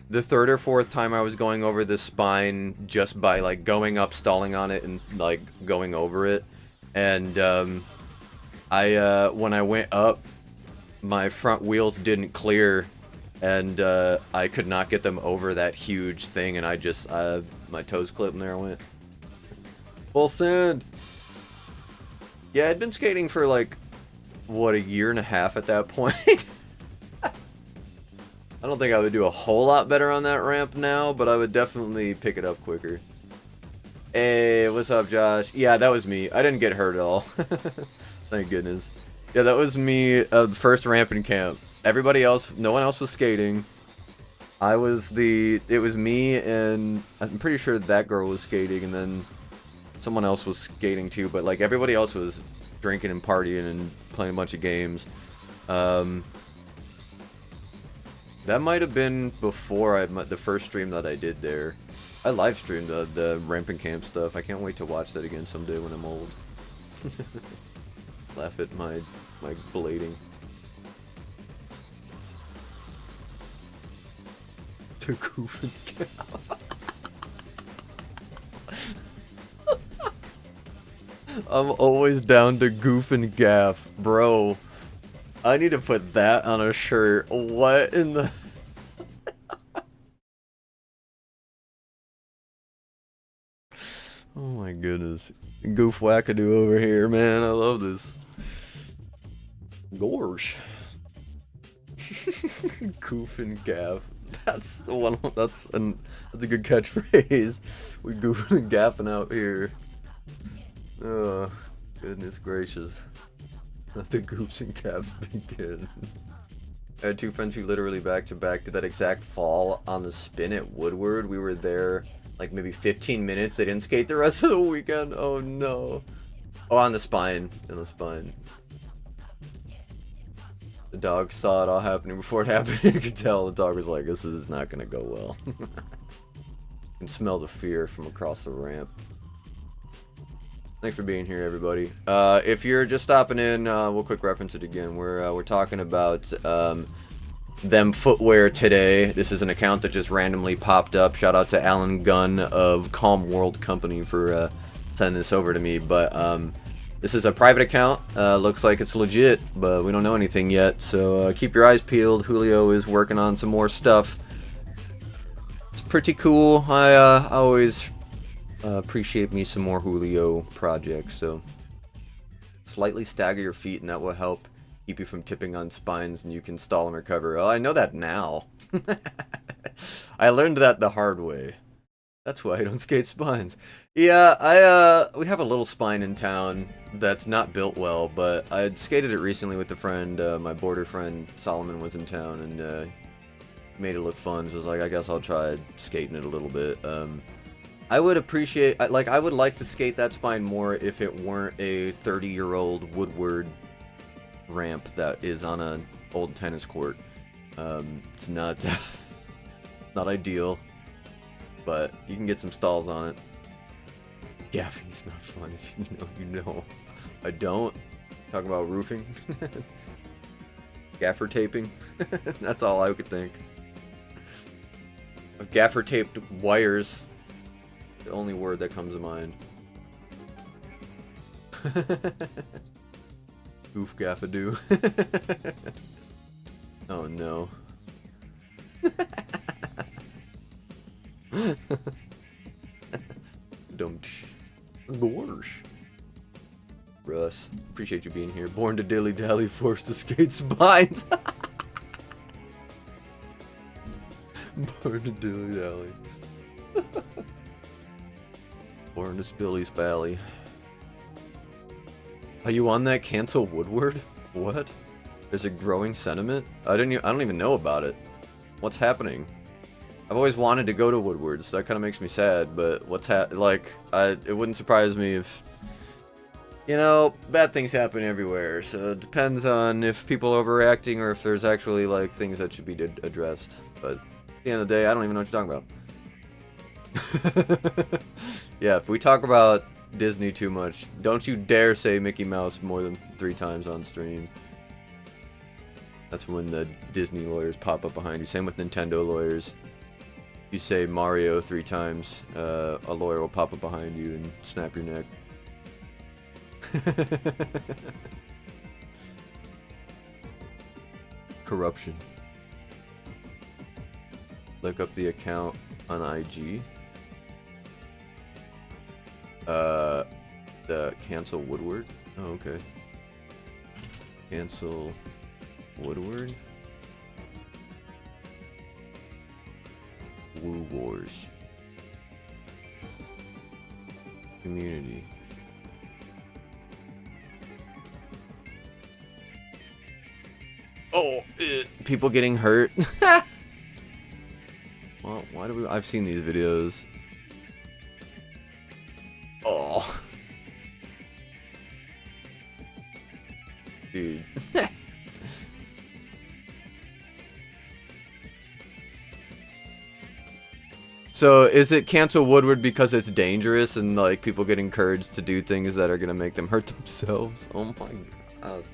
S1: the third or fourth time I was going over the spine just by, like, going up, stalling on it, and, like, going over it. And, when I went up, my front wheels didn't clear, and, I could not get them over that huge thing, and I just, my toes clipped, and there I went. Full send! Yeah, I'd been skating for, like, what, a year and a half at that point? I don't think I would do a whole lot better on that ramp now, but I would definitely pick it up quicker. Hey, what's up, Josh? Yeah, that was me. I didn't get hurt at all. Thank goodness. Yeah, that was me, the first ramp in camp. Everybody else, no one else was skating. It was me, and I'm pretty sure that girl was skating, and then someone else was skating too, but like everybody else was drinking and partying and playing a bunch of games. That might have been before the first stream that I did there. I live streamed the ramping camp stuff. I can't wait to watch that again someday when I'm old. Laugh at my blading. To goof and gaff. I'm always down to goof and gaff, bro. I need to put that on a shirt. What in the... Oh my goodness. Goof wackadoo over here, man. I love this. Gorsh. Goof and gaff. That's the one. That's a good catchphrase. We goofing and gaffing out here. Oh, goodness gracious. Let the goofs and gaffs begin. I had two friends who literally back to back did that exact fall on the spin at Woodward. We were there like maybe 15 minutes. They didn't skate the rest of the weekend. Oh no. Oh, on the spine. In the spine. The dog saw it all happening before it happened. You could tell the dog was like, this is not gonna go well. You can smell the fear from across the ramp. Thanks for being here, everybody. If you're just stopping in, we'll quick reference it again. We're talking about them footwear today. This is an account that just randomly popped up. Shout out to Alan Gunn of Calm World Company for sending this over to me. But this is a private account. Looks like it's legit, but we don't know anything yet. So keep your eyes peeled. Julio is working on some more stuff. It's pretty cool. I always appreciate me some more Julio projects. So slightly stagger your feet, and that will help keep you from tipping on spines, and you can stall and recover. Oh, I know that now. I learned that the hard way. That's why I don't skate spines. Yeah, we have a little spine in town that's not built well, but I had skated it recently with a friend. My border friend Solomon was in town, and made it look fun. So I was like, I guess I'll try skating it a little bit. I would appreciate, I would like to skate that spine more if it weren't a 30-year-old Woodward ramp that is on an old tennis court. It's not not ideal, but you can get some stalls on it. Gaffing's not fun. If you know, you know. I don't. Talk about roofing. Gaffer taping. That's all I could think. Of gaffer taped wires. The only word that comes to mind. Oof gaffadoo. Oh no. Don't. Gorsh. Russ, appreciate you being here. Born to dilly dally, forced to skate spines. Born to dilly dally. Born to Spilly Spally. Are you on that cancel Woodward? What? There's a growing sentiment? I don't even know about it. What's happening? I've always wanted to go to Woodward, so that kind of makes me sad, but it wouldn't surprise me if, you know, bad things happen everywhere, so it depends on if people are overreacting or if there's actually, like, things that should be addressed. But at the end of the day, I don't even know what you're talking about. Yeah, if we talk about Disney too much, don't you dare say Mickey Mouse more than 3 times on stream. That's when the Disney lawyers pop up behind you. Same with Nintendo lawyers. If you say Mario 3 times, a lawyer will pop up behind you and snap your neck. Corruption. Look up the account on IG. The cancel Woodward. Oh, okay. Cancel Woodward. Woo Wars. Community. Oh, people getting hurt. Well, why do we? I've seen these videos. Oh. Dude. So, is it cancel Woodward because it's dangerous and, like, people get encouraged to do things that are gonna make them hurt themselves? Oh my god.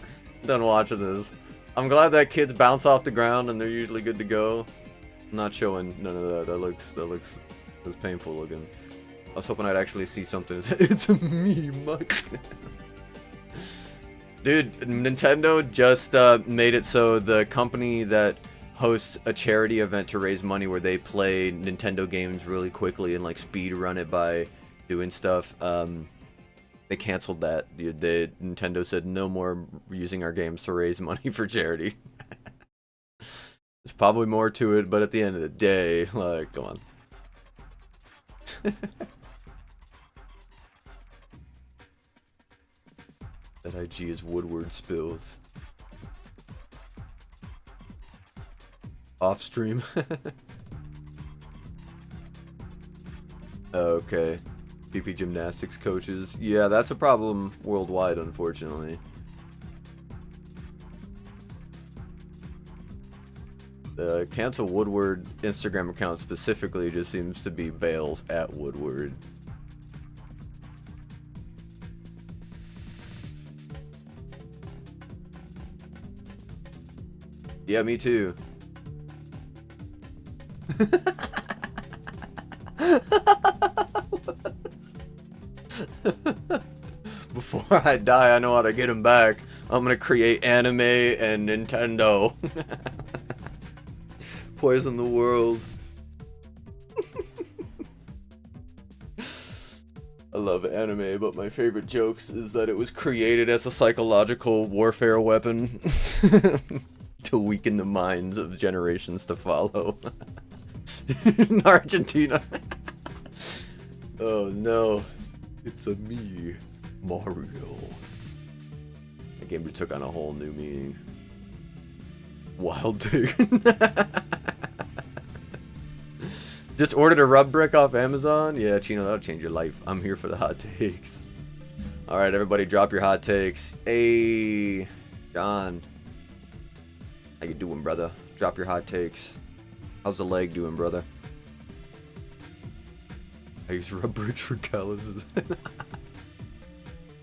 S1: I'm done watching this. I'm glad that kids bounce off the ground and they're usually good to go. I'm not showing none of that. That looks painful looking. I was hoping I'd actually see something. It's a meme, Mike. Dude, Nintendo just made it so the company that hosts a charity event to raise money where they play Nintendo games really quickly and like speed run it by doing stuff. They canceled that. Nintendo said no more using our games to raise money for charity. There's probably more to it, but at the end of the day, like, come on. That IG is Woodward spills. Off stream. Okay. PP gymnastics coaches. Yeah, that's a problem worldwide, unfortunately. The cancel Woodward Instagram account specifically just seems to be Bales at Woodward. Yeah, me too. Before I die, I know how to get him back. I'm gonna create anime and Nintendo. Poison the world. I love anime, but my favorite jokes is that it was created as a psychological warfare weapon to weaken the minds of generations to follow. In Argentina. Oh no. It's a me, Mario. That game took on a whole new meaning. Wild take. Just ordered a rub brick off Amazon? Yeah, Chino, that'll change your life. I'm here for the hot takes. Alright, everybody, drop your hot takes. Hey, John. How you doing, brother? Drop your hot takes. How's the leg doing, brother? I use rub bricks for calluses.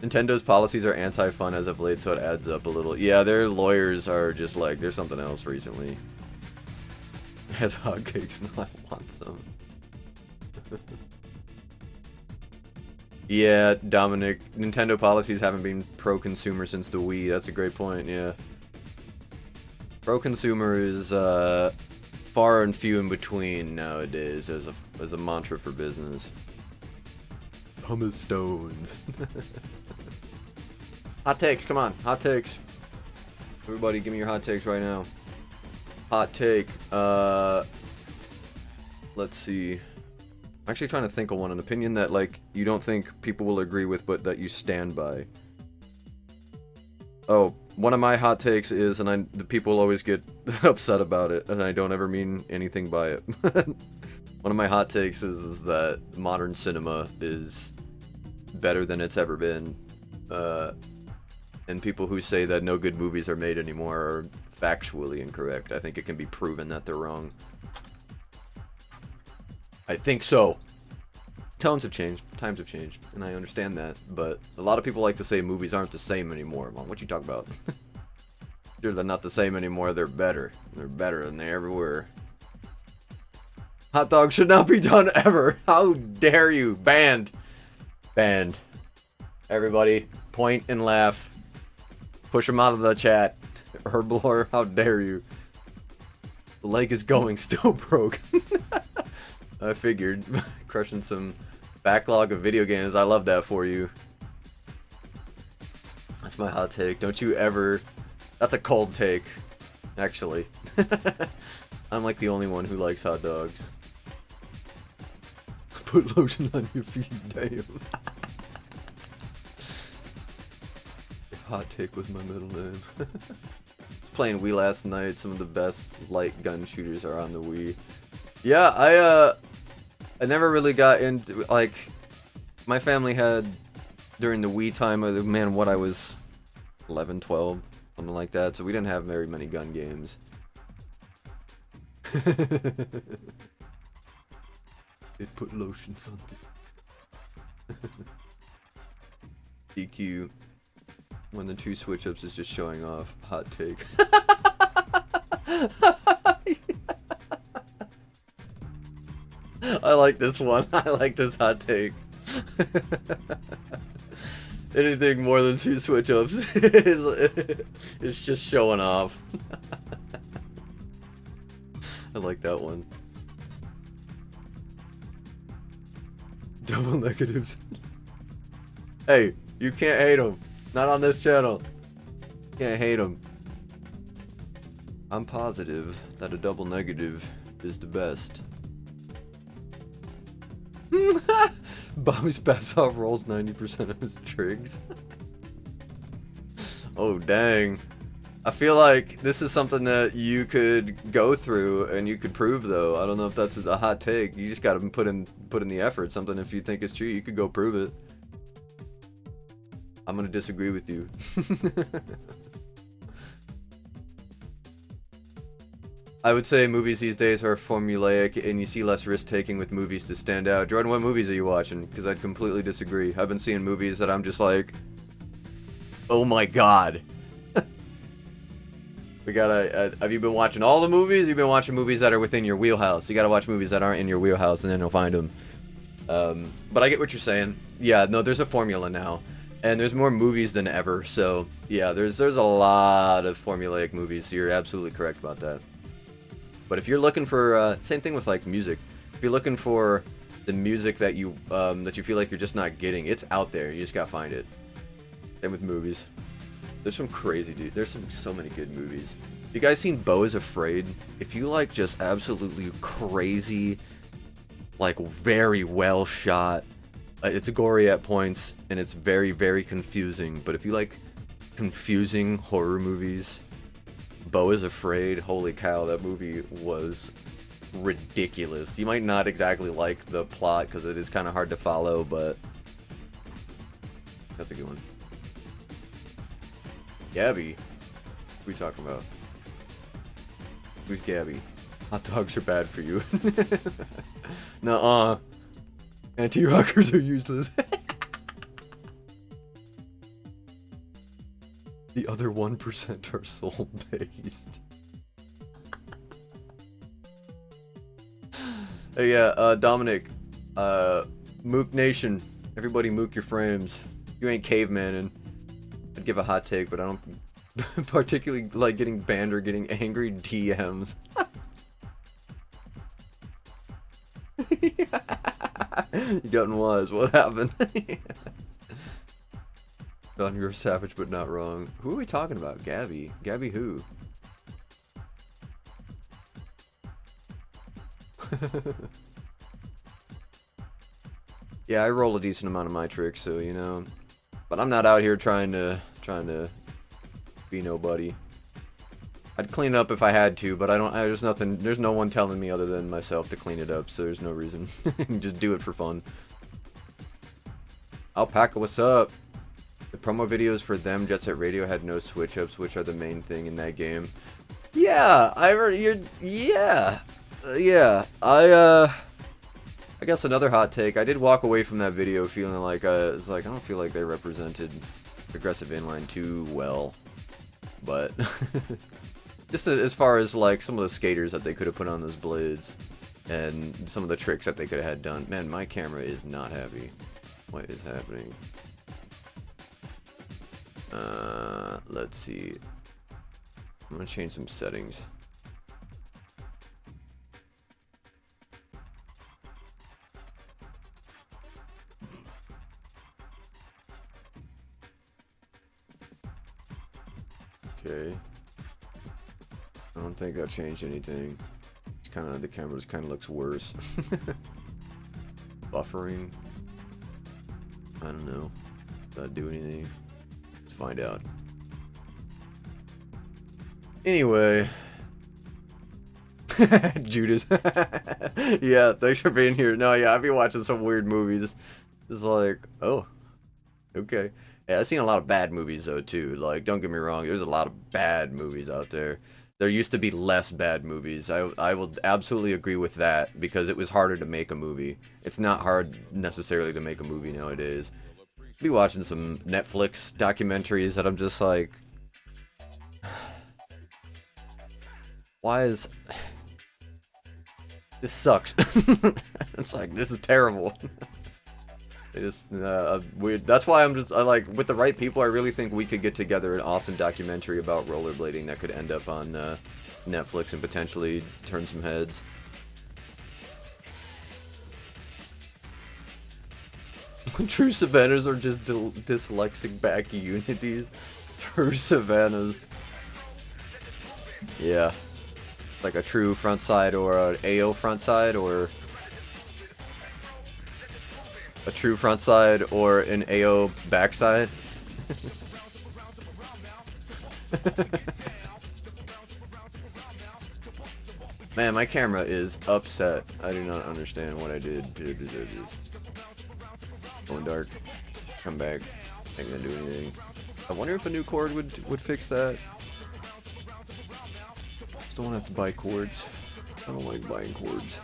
S1: Nintendo policies are anti-fun as of late, so it adds up a little. Yeah, their lawyers are just like, there's something else recently. Has hotcakes, no, I want some. Yeah, Dominic, Nintendo policies haven't been pro-consumer since the Wii. That's a great point, yeah. Pro-consumer is far and few in between nowadays as a mantra for business. Pumice stones. Hot takes, come on, hot takes. Everybody, give me your hot takes right now. Hot take. Let's see. I'm actually trying to think of one, an opinion that, like, you don't think people will agree with, but that you stand by. Oh, one of my hot takes is, and the people always get upset about it, and I don't ever mean anything by it. One of my hot takes is that modern cinema is better than it's ever been. And people who say that no good movies are made anymore are factually incorrect. I think it can be proven that they're wrong. I think so. Tones have changed, times have changed, and I understand that, but a lot of people like to say movies aren't the same anymore. Well, what you talk about? They're not the same anymore, they're better. They're better than they ever were. Hot dog should not be done ever. How dare you? Banned. Banned. Everybody, point and laugh. Push him out of the chat. Herblore, how dare you? The leg is going, still broke. I figured. Crushing some backlog of video games. I love that for you. That's my hot take. Don't you ever... That's a cold take, actually. I'm like the only one who likes hot dogs. Put lotion on your feet, damn. If hot take was my middle name. I was playing Wii last night. Some of the best light gun shooters are on the Wii. Yeah, I never really got into, like, my family had, during the Wii time, man, what I was 11, 12, something like that, so we didn't have very many gun games. It put lotions on this. DQ, when the two switch-ups is just showing off. Hot take. I like this one. I like this hot take. Anything more than two switch-ups is just showing off. I like that one. Double negatives. Hey, you can't hate them. Not on this channel. Can't hate them. I'm positive that a double negative is the best. Bobby's pass off rolls 90% of his trigs. Oh, dang. I feel like this is something that you could go through and you could prove, though. I don't know if that's a hot take. You just gotta put in the effort. Something, if you think it's true, you could go prove it. I'm gonna disagree with you. I would say movies these days are formulaic, and you see less risk-taking with movies to stand out. Jordan, what movies are you watching? Because I'd completely disagree. I've been seeing movies that I'm just like, oh my god. We gotta, have you been watching all the movies? You've been watching movies that are within your wheelhouse. You gotta watch movies that aren't in your wheelhouse, and then you'll find them. But I get what you're saying. Yeah, no, there's a formula now. And there's more movies than ever, so yeah, there's a lot of formulaic movies. You're absolutely correct about that. But if you're looking for, same thing with like music. If you're looking for the music that you feel like you're just not getting, it's out there. You just gotta find it. Same with movies. There's some crazy, dude. There's so many good movies. You guys seen Beau is Afraid? If you like just absolutely crazy, like very well shot, it's gory at points, and it's very, very confusing. But if you like confusing horror movies, Beau is Afraid, holy cow, that movie was ridiculous. You might not exactly like the plot because it is kind of hard to follow, but that's a good one. Gabby? What are we talking about? Who's Gabby? Hot dogs are bad for you. Nuh-uh. Anti-rockers are useless. The other 1% are soul-based. Hey, yeah, Dominic. Mook Nation. Everybody mook your frames. You ain't cavemanin'. I'd give a hot take, but I don't particularly like getting banned or getting angry DMs. You gotten wise. What happened? Don, you're a savage, but not wrong. Who are we talking about? Gabby. Gabby who? Yeah, I roll a decent amount of my tricks, so you know. But I'm not out here trying to be nobody. I'd clean it up if I had to, but I don't. There's no one telling me other than myself to clean it up, so there's no reason. Just do it for fun. Alpaca, what's up? The promo videos for them, Jet Set Radio, had no switch ups, which are the main thing in that game. Yeah, I guess another hot take. I did walk away from that video feeling like it's like I don't feel like they represented aggressive inline too well, but just as far as like some of the skaters that they could have put on those blades and some of the tricks that they could have had done. Man, my camera is not happy. What is happening? Let's see. I'm gonna change some settings. Okay. I don't think that changed anything. It's kind of, the camera just kind of looks worse. Buffering. I don't know. Does that do anything? Let's find out. Anyway. Judas. Yeah, thanks for being here. No, yeah, I've been watching some weird movies. It's like, oh, okay. Yeah, I've seen a lot of bad movies though too. Like, don't get me wrong, there's a lot of bad movies out there. There used to be less bad movies. I will absolutely agree with that because it was harder to make a movie. It's not hard necessarily to make a movie nowadays. Be watching some Netflix documentaries that I'm just like, why is this sucks? It's like, this is terrible. They just weird. That's why I like, with the right people, I really think we could get together an awesome documentary about rollerblading that could end up on Netflix and potentially turn some heads. True Savannahs are just dyslexic back unities. True Savannahs. Yeah. Like a true front side or an AO front side or a true front side or an AO backside. Man, my camera is upset. I do not understand what I did to deserve this. Going dark. Come back. Ain't gonna do anything. I wonder if a new cord would fix that. Just don't want to have to buy cords. I don't like buying cords.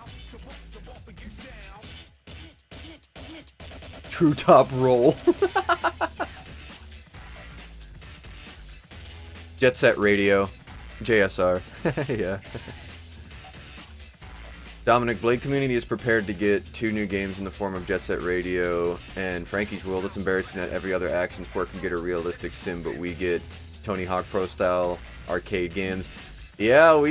S1: True top roll. Jet Set Radio. JSR. Yeah. Dominic, Blade Community is prepared to get 2 new games in the form of Jet Set Radio and Frankie's World. It's embarrassing that every other action sport can get a realistic sim, but we get Tony Hawk Pro style arcade games. Yeah,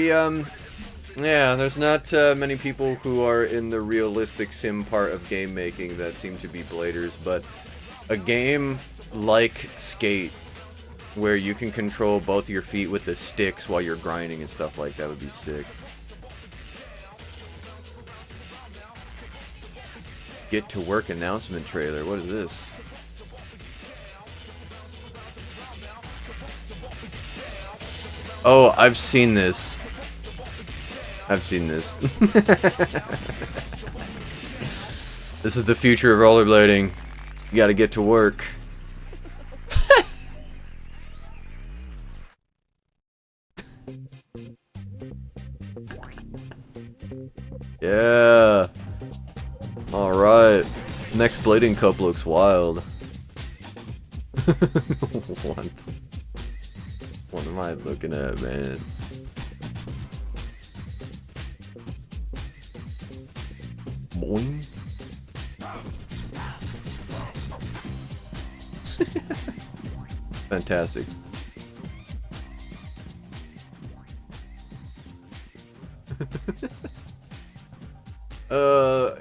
S1: yeah, there's not many people who are in the realistic sim part of game making that seem to be bladers, but a game like Skate, where you can control both your feet with the sticks while you're grinding and stuff like that would be sick. Get to work announcement trailer. What is this? Oh, I've seen this. I've seen this. This is the future of rollerblading. You gotta get to work. Yeah. Alright. Next Blading Cup looks wild. What am I looking at, man? Boing. Fantastic.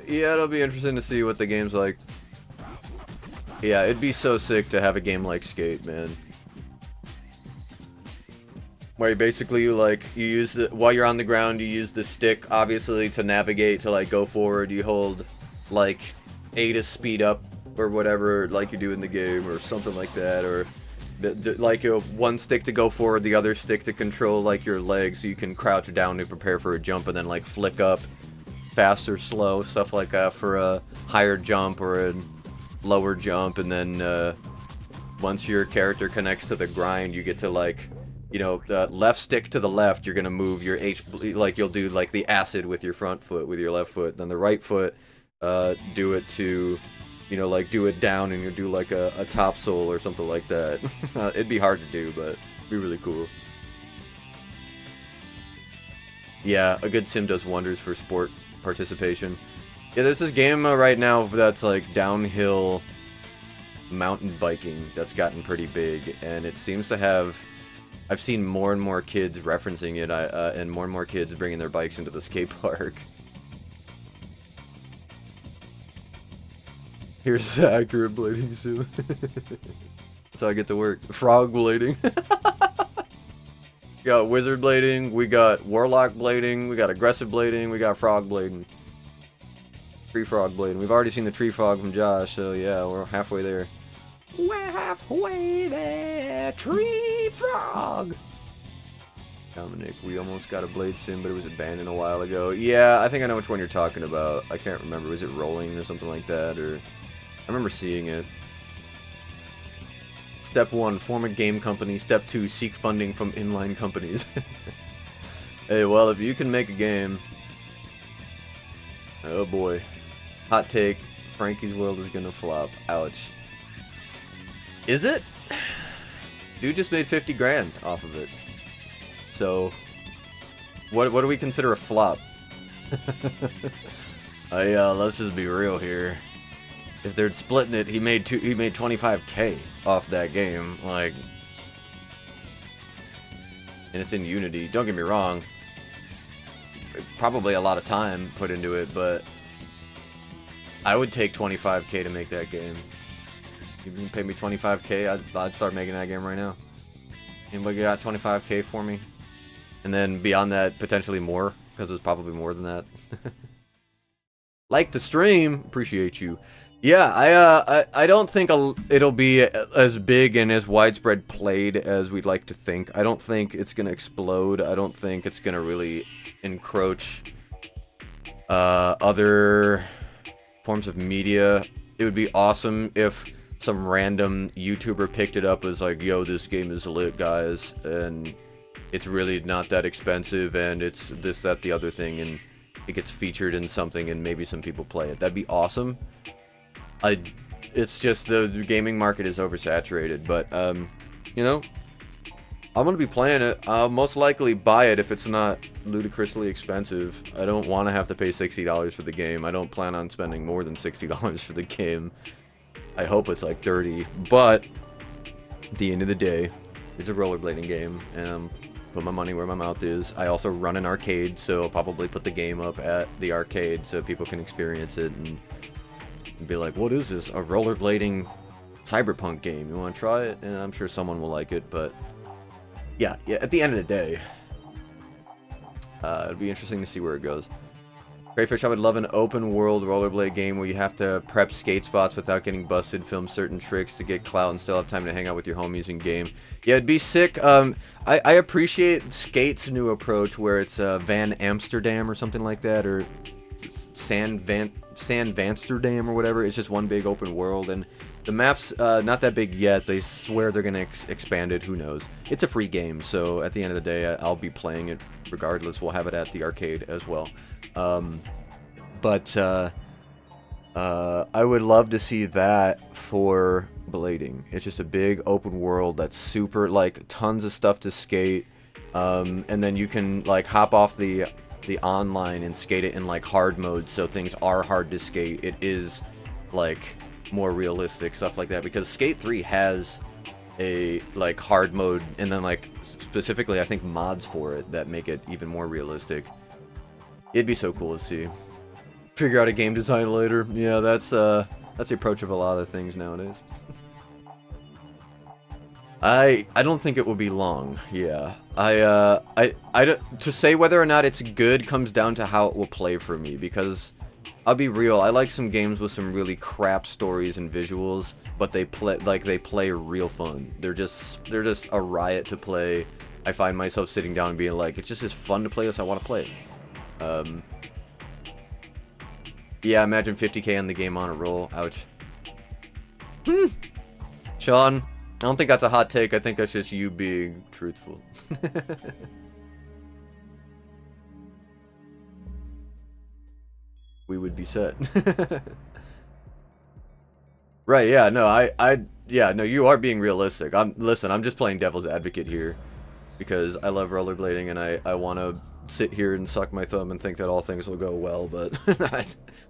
S1: Yeah, it'll be interesting to see what the game's like. Yeah, it'd be so sick to have a game like Skate, man. Where you basically, you use the, while you're on the ground, you use the stick, obviously, to navigate, to, like, go forward. You hold, like, A to speed up or whatever, like you do in the game, or something like that, or like one stick to go forward, the other stick to control like your legs, so you can crouch down to prepare for a jump, and then like flick up fast or slow, stuff like that for a higher jump or a lower jump, and then once your character connects to the grind, you get to like, you know, left stick to the left, you're gonna move your like you'll do like the acid with your front foot, with your left foot, then the right foot, do it to, you know, like do it down, and you'll do like a top soul or something like that. It'd be hard to do, but it'd be really cool. Yeah, a good sim does wonders for sport participation. Yeah, there's this game right now that's like downhill mountain biking that's gotten pretty big, and it seems to have, I've seen more and more kids referencing it, and more kids bringing their bikes into the skate park. Here's Zach, you're blading soon. That's how I get to work. Frog blading. We got wizard blading, we got warlock blading, we got aggressive blading, we got frog blading. Tree frog blading. We've already seen the tree frog from Josh, so yeah, we're halfway there. We're halfway there, tree frog! Dominic, we almost got a blade sim, but it was abandoned a while ago. Yeah, I think I know which one you're talking about. I can't remember. Was it Rolling or something like that? Or I remember seeing it. Step 1, form a game company. Step 2, seek funding from inline companies. Hey, well, if you can make a game... Oh boy. Hot take, Frankie's World is gonna flop. Ouch. Is it? Dude just made 50 grand off of it. So, what do we consider a flop? Let's just be real here. If they're splitting it, he made 25K off that game, like, and it's in Unity. Don't get me wrong. Probably a lot of time put into it, but I would take 25K to make that game. You can pay me 25K, I'd start making that game right now. Anybody got 25K for me? And then beyond that, potentially more, because there's probably more than that. Like the stream, appreciate you. Yeah, I don't think it'll be as big and as widespread played as we'd like to think. I don't think it's gonna explode. I don't think it's gonna really encroach other forms of media. It would be awesome if some random YouTuber picked it up as like, yo, this game is lit, guys, and it's really not that expensive, and it's this, that, the other thing, and it gets featured in something, and maybe some people play it. That'd be awesome. It's just the gaming market is oversaturated, but, you know, I'm gonna be playing it. I'll most likely buy it if it's not ludicrously expensive. I don't want to have to pay $60 for the game. I don't plan on spending more than $60 for the game. I hope it's like 30, but at the end of the day, it's a rollerblading game, and put my money where my mouth is. I also run an arcade, so I'll probably put the game up at the arcade so people can experience it and be like, what is this? A rollerblading cyberpunk game? You want to try it? And I'm sure someone will like it, but yeah, at the end of the day, it'll be interesting to see where it goes. Crayfish, I would love an open world rollerblade game where you have to prep skate spots without getting busted, film certain tricks to get clout, and still have time to hang out with your homies in game. Yeah, it'd be sick. I appreciate Skate's new approach where it's Van Amsterdam or something like that, or San Vansterdam or whatever. It's just one big open world, and the map's not that big yet. They swear they're gonna expand it. Who knows? It's a free game, so at the end of the day, I'll be playing it regardless. We'll have it at the arcade as well. I would love to see that for blading. It's just a big open world that's super, like, tons of stuff to skate, and then you can like hop off the online and skate it in like hard mode, so things are hard to skate. It is like more realistic, stuff like that, because Skate 3 has a like hard mode, and then like specifically I think mods for it that make it even more realistic. It'd be so cool to see. Figure out a game design later. Yeah, that's the approach of a lot of things nowadays. I don't think it will be long. Yeah. To say whether or not it's good comes down to how it will play for me, because I'll be real. I like some games with some really crap stories and visuals, but they play real fun. They're just a riot to play. I find myself sitting down and being like, it's just as fun to play as I want to play it. Yeah, imagine 50k on the game on a roll. Ouch. Sean, I don't think that's a hot take. I think that's just you being truthful. We would be set. Right, yeah, no, yeah, no, you are being realistic. Listen, I'm just playing devil's advocate here because I love rollerblading and I want to sit here and suck my thumb and think that all things will go well, but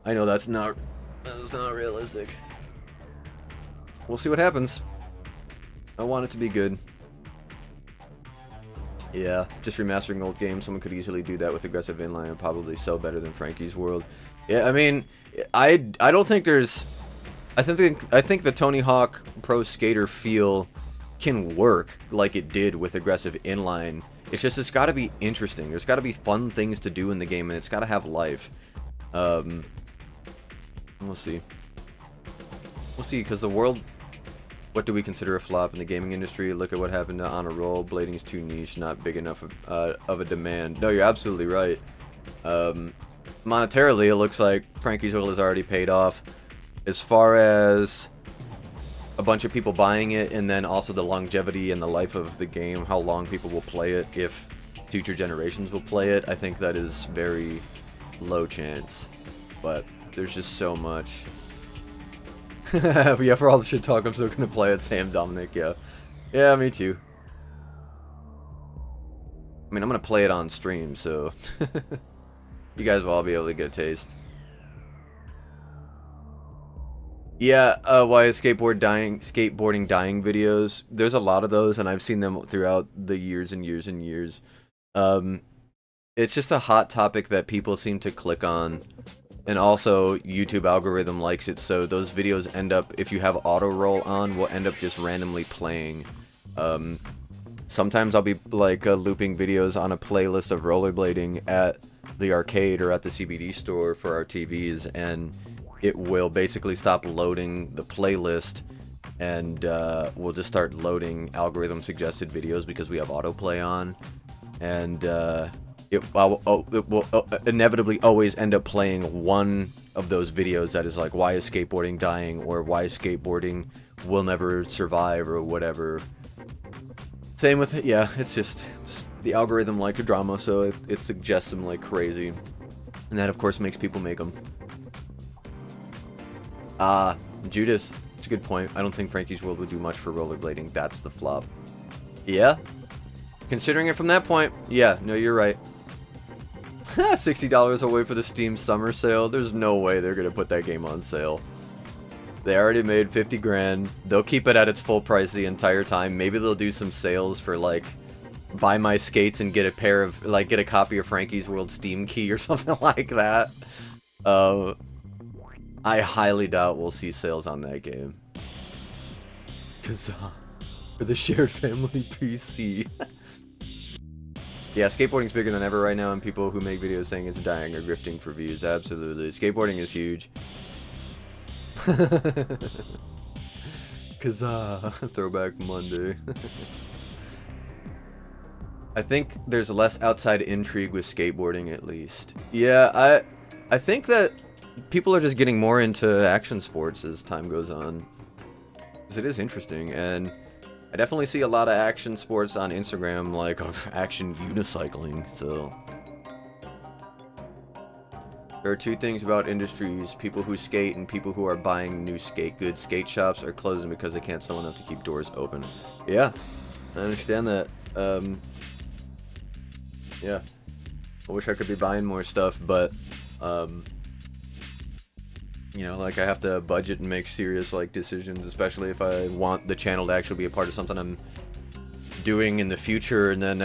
S1: I know that's not realistic. We'll see what happens. I want it to be good. Yeah, just remastering old games. Someone could easily do that with aggressive inline and probably sell better than Frankie's World. Yeah, I mean, I don't think there's... I think the Tony Hawk Pro Skater feel can work like it did with aggressive inline. It's just, it's got to be interesting. There's got to be fun things to do in the game, and it's got to have life. We'll see. We'll see, because the world... What do we consider a flop in the gaming industry? Look at what happened to On a Roll. Blading's too niche, not big enough of a demand. No, you're absolutely right. Monetarily, it looks like Frankie's World has already paid off. As far as a bunch of people buying it, and then also the longevity and the life of the game, how long people will play it, if future generations will play it, I think that is very low chance. But there's just so much. Yeah, for all the shit talk, I'm still gonna play it. Sam Dominic, yeah. Yeah, me too. I mean, I'm gonna play it on stream, so you guys will all be able to get a taste. Yeah, why is skateboarding dying videos? There's a lot of those, and I've seen them throughout the years and years and years. It's just a hot topic that people seem to click on. And also, YouTube algorithm likes it, so those videos end up, if you have auto roll on, will end up just randomly playing. Sometimes I'll be like looping videos on a playlist of rollerblading at the arcade or at the CBD store for our TVs, and it will basically stop loading the playlist, and we'll just start loading algorithm suggested videos because we have autoplay on, and it will inevitably always end up playing one of those videos that is like, why is skateboarding dying, or why skateboarding will never survive, or whatever. Same with it, yeah, it's the algorithm like a drama, so it suggests them like crazy. And that, of course, makes people make them. Judas, it's a good point. I don't think Frankie's World would do much for rollerblading. That's the flop. Yeah? Considering it from that point, yeah, no, you're right. $60 away for the Steam summer sale. There's no way they're gonna put that game on sale. They already made 50 grand. They'll keep it at its full price the entire time. Maybe they'll do some sales for like, buy my skates and get a pair of, like, get a copy of Frankie's World Steam key or something like that. I highly doubt we'll see sales on that game. Cause for the shared family PC. Yeah, skateboarding's bigger than ever right now, and people who make videos saying it's dying are grifting for views. Absolutely. Skateboarding is huge. Cause Throwback Monday. I think there's less outside intrigue with skateboarding, at least. Yeah, I think that people are just getting more into action sports as time goes on. Because it is interesting, and I definitely see a lot of action sports on Instagram, like of action unicycling, so. There are two things about industries: people who skate and people who are buying new skate goods. Skate shops are closing because they can't sell enough to keep doors open. Yeah, I understand that. Yeah. I wish I could be buying more stuff, but, you know, like, I have to budget and make serious, like, decisions, especially if I want the channel to actually be a part of something I'm doing in the future, and then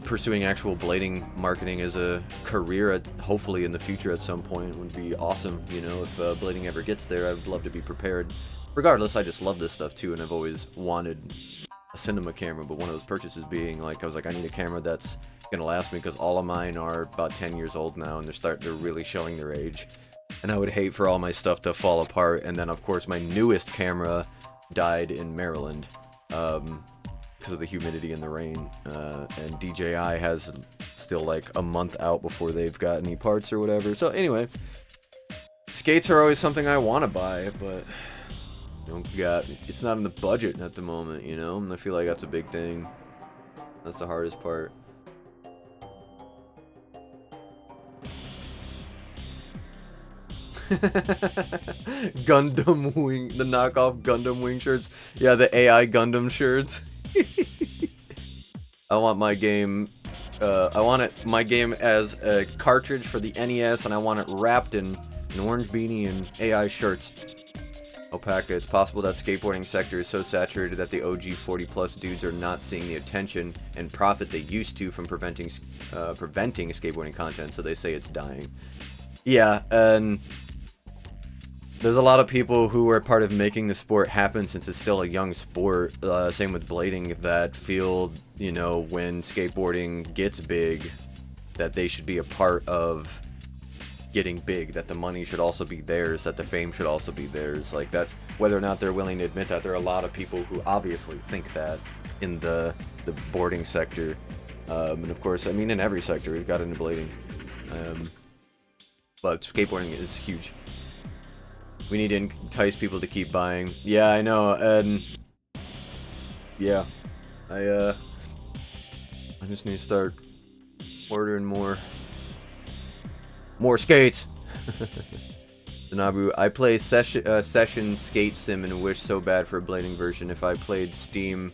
S1: pursuing actual blading marketing as a career, hopefully in the future at some point, would be awesome. You know, if blading ever gets there, I would love to be prepared. Regardless, I just love this stuff too, and I've always wanted a cinema camera, but one of those purchases being, like, I was like, I need a camera that's gonna last me, because all of mine are about 10 years old now, and they're really showing their age. And I would hate for all my stuff to fall apart. And then, of course, my newest camera died in Maryland because of the humidity and the rain. And DJI has still like a month out before they've got any parts or whatever. So anyway, skates are always something I want to buy, but it's not in the budget at the moment, you know? And I feel like that's a big thing. That's the hardest part. Gundam wing, the knockoff Gundam wing shirts. Yeah, the AI Gundam shirts. I want my game, my game as a cartridge for the NES, and I want it wrapped in an orange beanie and AI shirts. Alpaca, it's possible that skateboarding sector is so saturated that the OG 40+ dudes are not seeing the attention and profit they used to from preventing skateboarding content, so they say it's dying. Yeah, and there's a lot of people who are part of making the sport happen since it's still a young sport, same with blading, that feel, you know, when skateboarding gets big, that they should be a part of getting big, that the money should also be theirs, that the fame should also be theirs. Like, that's whether or not they're willing to admit that. There are a lot of people who obviously think that in the boarding sector, and of course, I mean, in every sector, we've got into blading, but skateboarding is huge. We need to entice people to keep buying. Yeah, I know, and yeah, I just need to start ordering more skates. Nabu, I play session skate sim and wish so bad for a blading version. If I played Steam,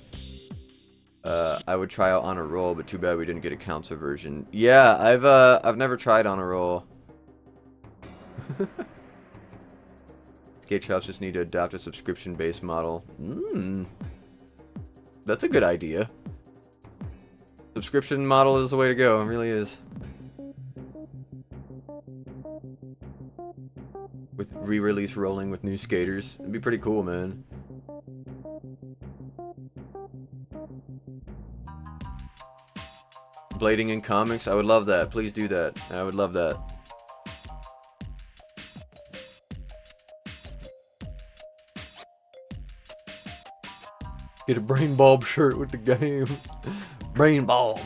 S1: I would try out on a roll, but too bad we didn't get a console version. Yeah, I've never tried on a roll. Skate shops just need to adopt a subscription-based model. That's a good idea. Subscription model is the way to go. It really is. With re-release rolling with new skaters. It'd be pretty cool, man. Blading in comics? I would love that. Please do that. I would love that. Get a brain bulb shirt with the game. Brain bulb.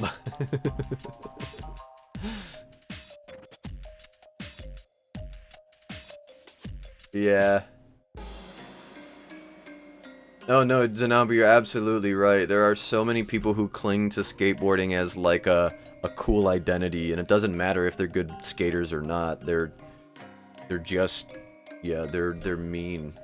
S1: Yeah. Oh no, Zanabi, you're absolutely right. There are so many people who cling to skateboarding as like a cool identity, and it doesn't matter if they're good skaters or not. They're just, yeah, they're mean.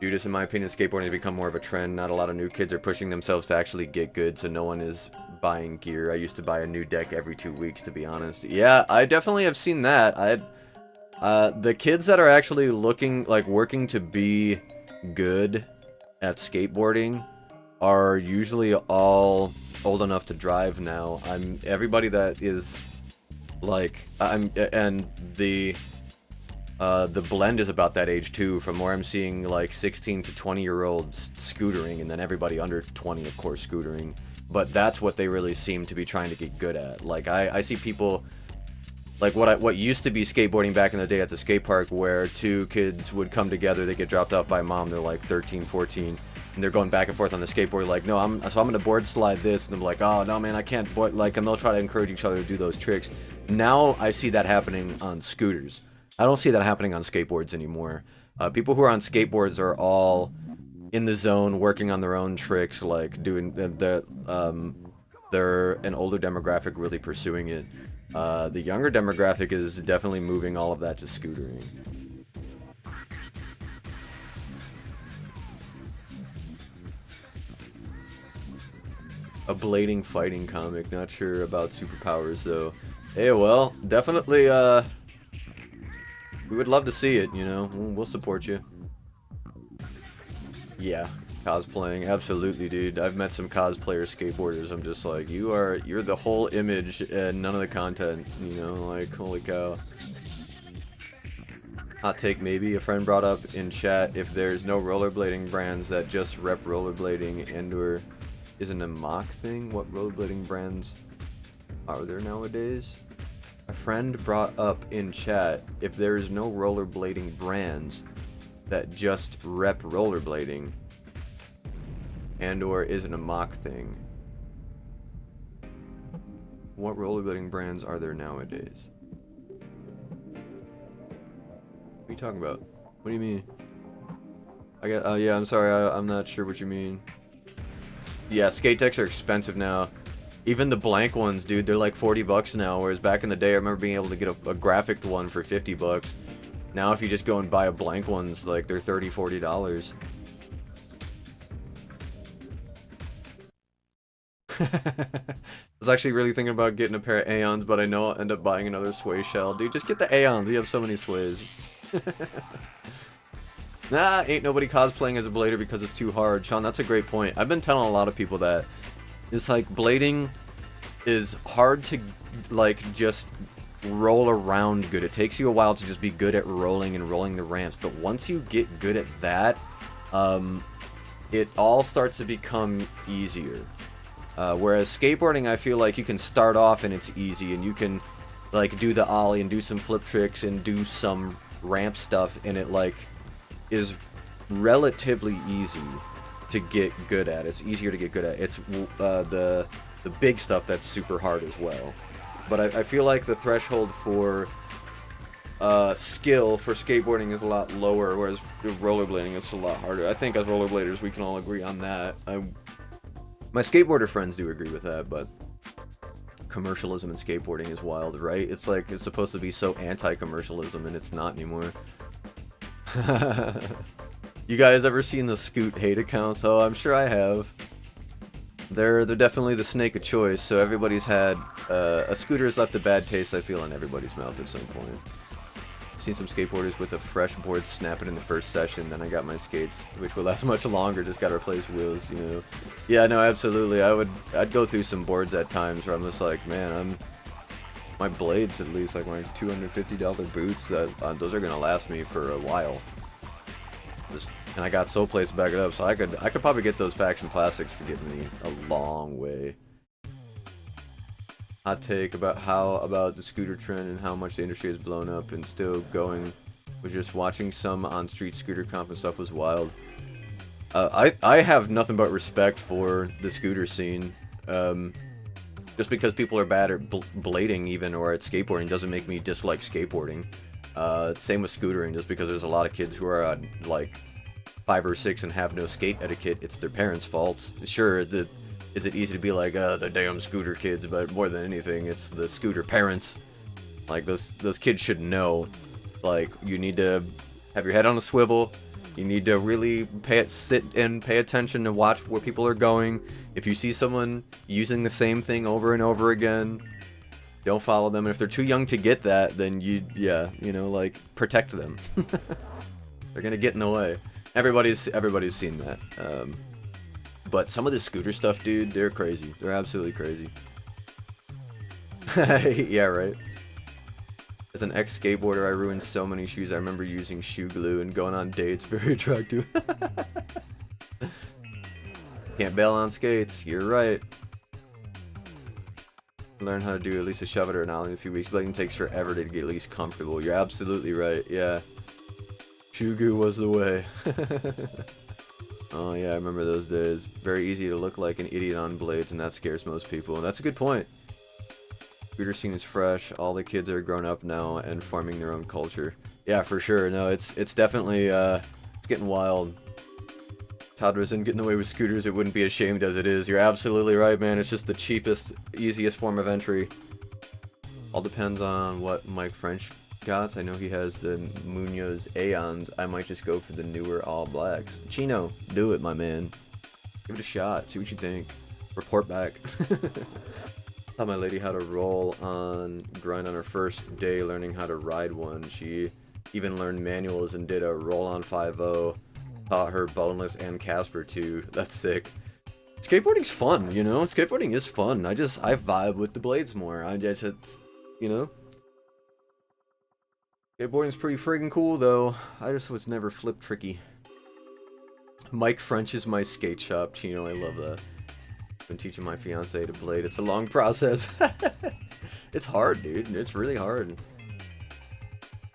S1: Judas, in my opinion, skateboarding has become more of a trend. Not a lot of new kids are pushing themselves to actually get good, so no one is buying gear. I used to buy a new deck every 2 weeks, to be honest. Yeah, I definitely have seen that. The kids that are actually working to be good at skateboarding are usually all old enough to drive now. Everybody that is like, and the blend is about that age too, from where I'm seeing like 16 to 20-year-olds scootering, and then everybody under 20, of course, scootering. But that's what they really seem to be trying to get good at. Like, I see people, like what used to be skateboarding back in the day at the skate park, where two kids would come together, they get dropped off by mom, they're like 13, 14, and they're going back and forth on the skateboard, like, no, I'm gonna board slide this, and I'm like, oh, no, man, I can't board, like, and they'll try to encourage each other to do those tricks. Now I see that happening on scooters. I don't see that happening on skateboards anymore. People who are on skateboards are all in the zone, working on their own tricks, like doing they're an older demographic really pursuing it. The younger demographic is definitely moving all of that to scootering. A blading fighting comic, not sure about superpowers though. Hey, well, definitely, we would love to see it, you know, we'll support you. Yeah, cosplaying, absolutely, dude. I've met some cosplayer skateboarders. I'm just like, you're the whole image and none of the content, you know, like, holy cow. Hot take maybe, a friend brought up in chat, if there's no rollerblading brands that just rep rollerblading and or isn't a mock thing, what rollerblading brands are there nowadays? A friend brought up in chat if there's no rollerblading brands that just rep rollerblading and or isn't a mock thing. What rollerblading brands are there nowadays? What are you talking about? What do you mean? Yeah, I'm sorry, I'm not sure what you mean. Yeah, skate decks are expensive now. Even the blank ones, dude, they're like 40 bucks now, whereas back in the day, I remember being able to get a graphic one for 50 bucks. Now, if you just go and buy a blank ones, like, they're $30, $40. I was actually really thinking about getting a pair of Aeons, but I know I'll end up buying another sway shell. Dude, just get the Aeons. You have so many sways. Nah, ain't nobody cosplaying as a blader because it's too hard. Sean, that's a great point. I've been telling a lot of people that. It's like, blading is hard to, like, just roll around good. It takes you a while to just be good at rolling and rolling the ramps, but once you get good at that, it all starts to become easier. Whereas skateboarding, I feel like you can start off and it's easy, and you can, like, do the ollie and do some flip tricks and do some ramp stuff, and it, like, is relatively easy to get good at. It's easier to get good at. It's the big stuff that's super hard as well. But I feel like the threshold for skill for skateboarding is a lot lower, whereas rollerblading is a lot harder. I think as rollerbladers we can all agree on that. My skateboarder friends do agree with that, but commercialism in skateboarding is wild, right? It's like, it's supposed to be so anti-commercialism, and it's not anymore. You guys ever seen the Scoot hate accounts? Oh, I'm sure I have. They're definitely the snake of choice, so everybody's had... a scooter has left a bad taste, I feel, in everybody's mouth at some point. I've seen some skateboarders with a fresh board snapping in the first session, then I got my skates, which will last much longer, just gotta replace wheels, you know. Yeah, no, absolutely. I'd go through some boards at times where I'm just like, man, my blades, at least, like my $250 boots, those are gonna last me for a while. And I got sole plates to back it up, so I could probably get those faction plastics to get me a long way. Hot take about the scooter trend and how much the industry has blown up and still going. Was just watching some on street scooter comp and stuff was wild. I have nothing but respect for the scooter scene. Just because people are bad at blading even or at skateboarding doesn't make me dislike skateboarding. Same with scootering, just because there's a lot of kids who are like 5 or 6 and have no skate etiquette. It's their parents' fault. Sure, is it easy to be like, the damn scooter kids, but more than anything, it's the scooter parents. Like, those kids should know, like, you need to have your head on a swivel. You need to really sit and pay attention and watch where people are going. If you see someone using the same thing over and over again, don't follow them. And if they're too young to get that, then like, protect them. They're gonna get in the way. Everybody's seen that. But some of the scooter stuff, dude, they're crazy. They're absolutely crazy. Yeah, right. As an ex-skateboarder, I ruined so many shoes. I remember using shoe glue and going on dates. Very attractive. Can't bail on skates. You're right. Learn how to do at least a shove it or an ollie in a few weeks. Blading takes forever to get at least comfortable. You're absolutely right. Yeah. Shoe glue was the way. Oh yeah, I remember those days. Very easy to look like an idiot on blades, and that scares most people. And that's a good point. Scooter scene is fresh. All the kids are grown up now and forming their own culture. Yeah, for sure. No, it's definitely it's getting wild. Todd isn't getting away with scooters. It wouldn't be ashamed as it is. You're absolutely right, man. It's just the cheapest, easiest form of entry. All depends on what Mike French got. I know he has the Munoz Aeons. I might just go for the newer All Blacks. Chino, do it, my man. Give it a shot. See what you think. Report back. Taught my lady how to roll on grind on her first day learning how to ride one. She even learned manuals and did a roll on 5.0. Taught her boneless and Casper too. That's sick. Skateboarding's fun, you know? Skateboarding is fun. I vibe with the blades more. You know? Skateboarding's pretty friggin' cool though. I just was never flip tricky. Mike French is my skate shop. Chino, I love that. Been teaching my fiance to blade. It's a long process. It's hard, dude. It's really hard.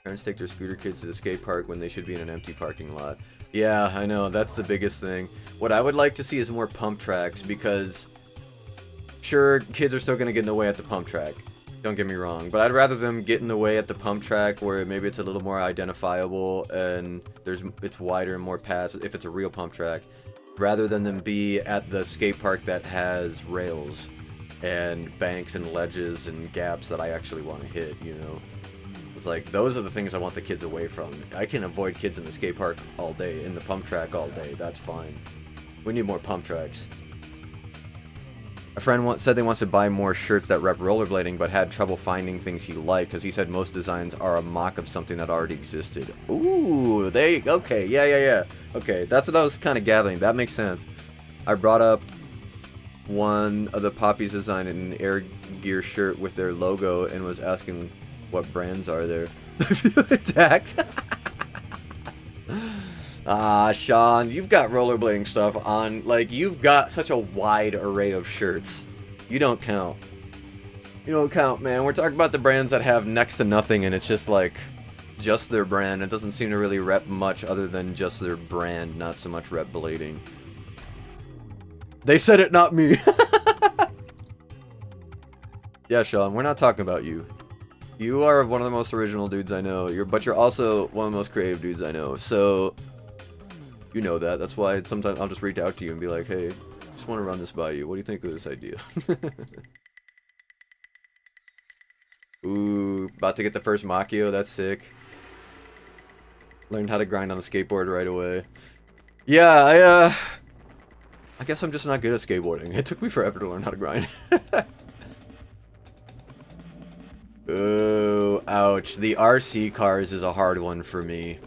S1: Parents take their scooter kids to the skate park when they should be in an empty parking lot. Yeah, I know. That's the biggest thing. What I would like to see is more pump tracks, because sure, kids are still going to get in the way at the pump track. Don't get me wrong. But I'd rather them get in the way at the pump track where maybe it's a little more identifiable and it's wider and more paths if it's a real pump track, rather than them be at the skate park that has rails and banks and ledges and gaps that I actually want to hit, you know? It's like, those are the things I want the kids away from. I can avoid kids in the skate park all day, in the pump track all day, that's fine. We need more pump tracks. A friend said they wants to buy more shirts that rep rollerblading, but had trouble finding things he liked, because he said most designs are a mock of something that already existed. Ooh, okay, yeah. Okay, that's what I was kind of gathering. That makes sense. I brought up one of the Poppies design in an Air Gear shirt with their logo and was asking what brands are there. Attacked. Ah, Sean, you've got rollerblading stuff on. Like, you've got such a wide array of shirts. You don't count. You don't count, man. We're talking about the brands that have next to nothing, and it's just like, just their brand. It doesn't seem to really rep much other than just their brand, not so much rep blading. They said it, not me. Yeah, Sean, we're not talking about you. You are one of the most original dudes I know. But you're also one of the most creative dudes I know. So, you know that. That's why sometimes I'll just reach out to you and be like, hey, just want to run this by you. What do you think of this idea? Ooh, about to get the first Machio. That's sick. Learned how to grind on a skateboard right away. Yeah, I guess I'm just not good at skateboarding. It took me forever to learn how to grind. Ooh, ouch. The RC cars is a hard one for me.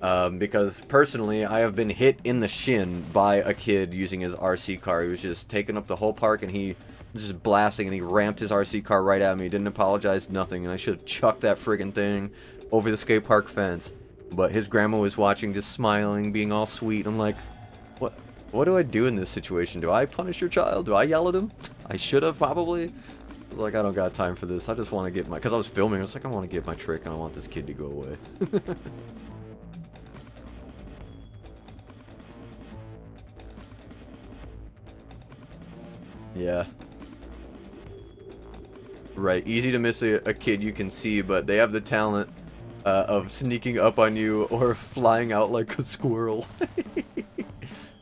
S1: Because personally, I have been hit in the shin by a kid using his RC car. He was just taking up the whole park and he was just blasting and he ramped his RC car right at me. Didn't apologize, nothing. And I should have chucked that friggin' thing over the skate park fence. But his grandma was watching, just smiling, being all sweet. I'm like, what do I do in this situation? Do I punish your child? Do I yell at him? I should have, probably. I was like, I don't got time for this. I just want to get my... Because I was filming. I was like, I want to get my trick and I want this kid to go away. Yeah. Right. Easy to miss a kid you can see, but they have the talent of sneaking up on you or flying out like a squirrel.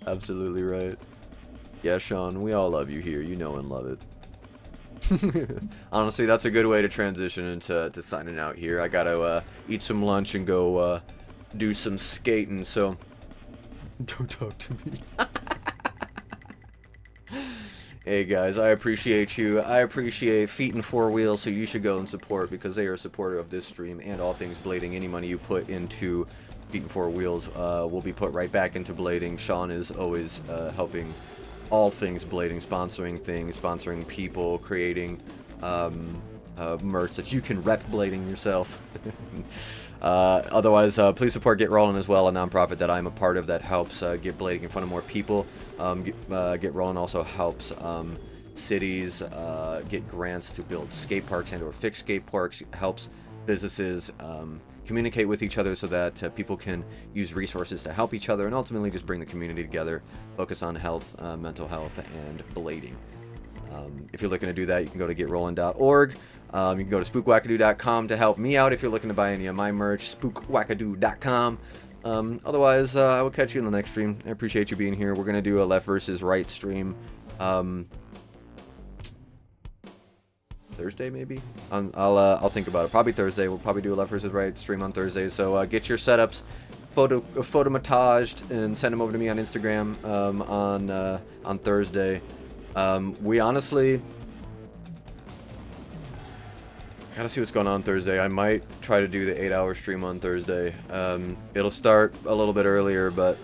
S1: Absolutely right. Yeah, Sean, we all love you here. You know and love it. Honestly, that's a good way to transition into signing out here. I gotta eat some lunch and go do some skating, so don't talk to me. Hey guys, I appreciate you. I appreciate Feet and Four Wheels, so you should go and support, because they are a supporter of this stream and all things blading. Any money you put into Feet and Four Wheels will be put right back into blading. Sean is always helping all things blading, sponsoring things, sponsoring people, creating merch that you can rep blading yourself. Otherwise, please support Get Rollin' as well, a nonprofit that I'm a part of that helps get blading in front of more people. Get Rollin' also helps cities get grants to build skate parks and or fix skate parks, helps businesses communicate with each other so that people can use resources to help each other and ultimately just bring the community together, focus on health, mental health, and blading. If you're looking to do that, you can go to GetRollin.org. You can go to SpookWackadoo.com to help me out if you're looking to buy any of my merch, SpookWackadoo.com. Otherwise, I will catch you in the next stream. I appreciate you being here. We're going to do a left versus right stream. Thursday, maybe? I'll think about it. Probably Thursday. We'll probably do a left versus right stream on Thursday. So get your setups photomontaged and send them over to me on Instagram on Thursday. We honestly... gotta see what's going on Thursday. I might try to do the 8-hour stream on Thursday. It'll start a little bit earlier, but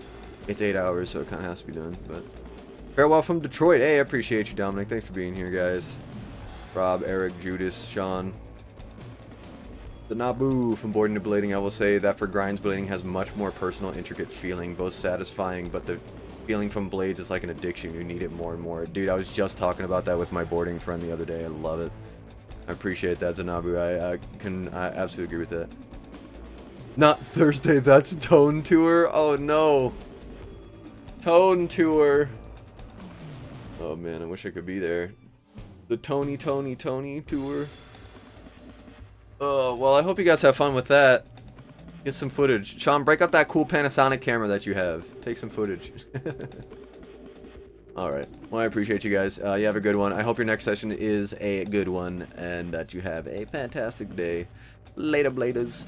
S1: it's 8 hours, so it kind of has to be done. But farewell from Detroit. Hey, I appreciate you, Dominic. Thanks for being here, guys. Rob, Eric, Judas, Sean. The Naboo from Boarding to Blading. I will say that for grinds, blading has much more personal, intricate feeling, both satisfying, but the feeling from blades is like an addiction. You need it more and more. Dude, I was just talking about that with my boarding friend the other day. I love it. I appreciate that, Zanabu. I absolutely agree with that. Not Thursday, that's Tone Tour? Oh no. Tone Tour. Oh man, I wish I could be there. The Tony Tour. Oh, well, I hope you guys have fun with that. Get some footage. Sean, break up that cool Panasonic camera that you have. Take some footage. Alright. Well, I appreciate you guys. You have a good one. I hope your next session is a good one and that you have a fantastic day. Later, bladers.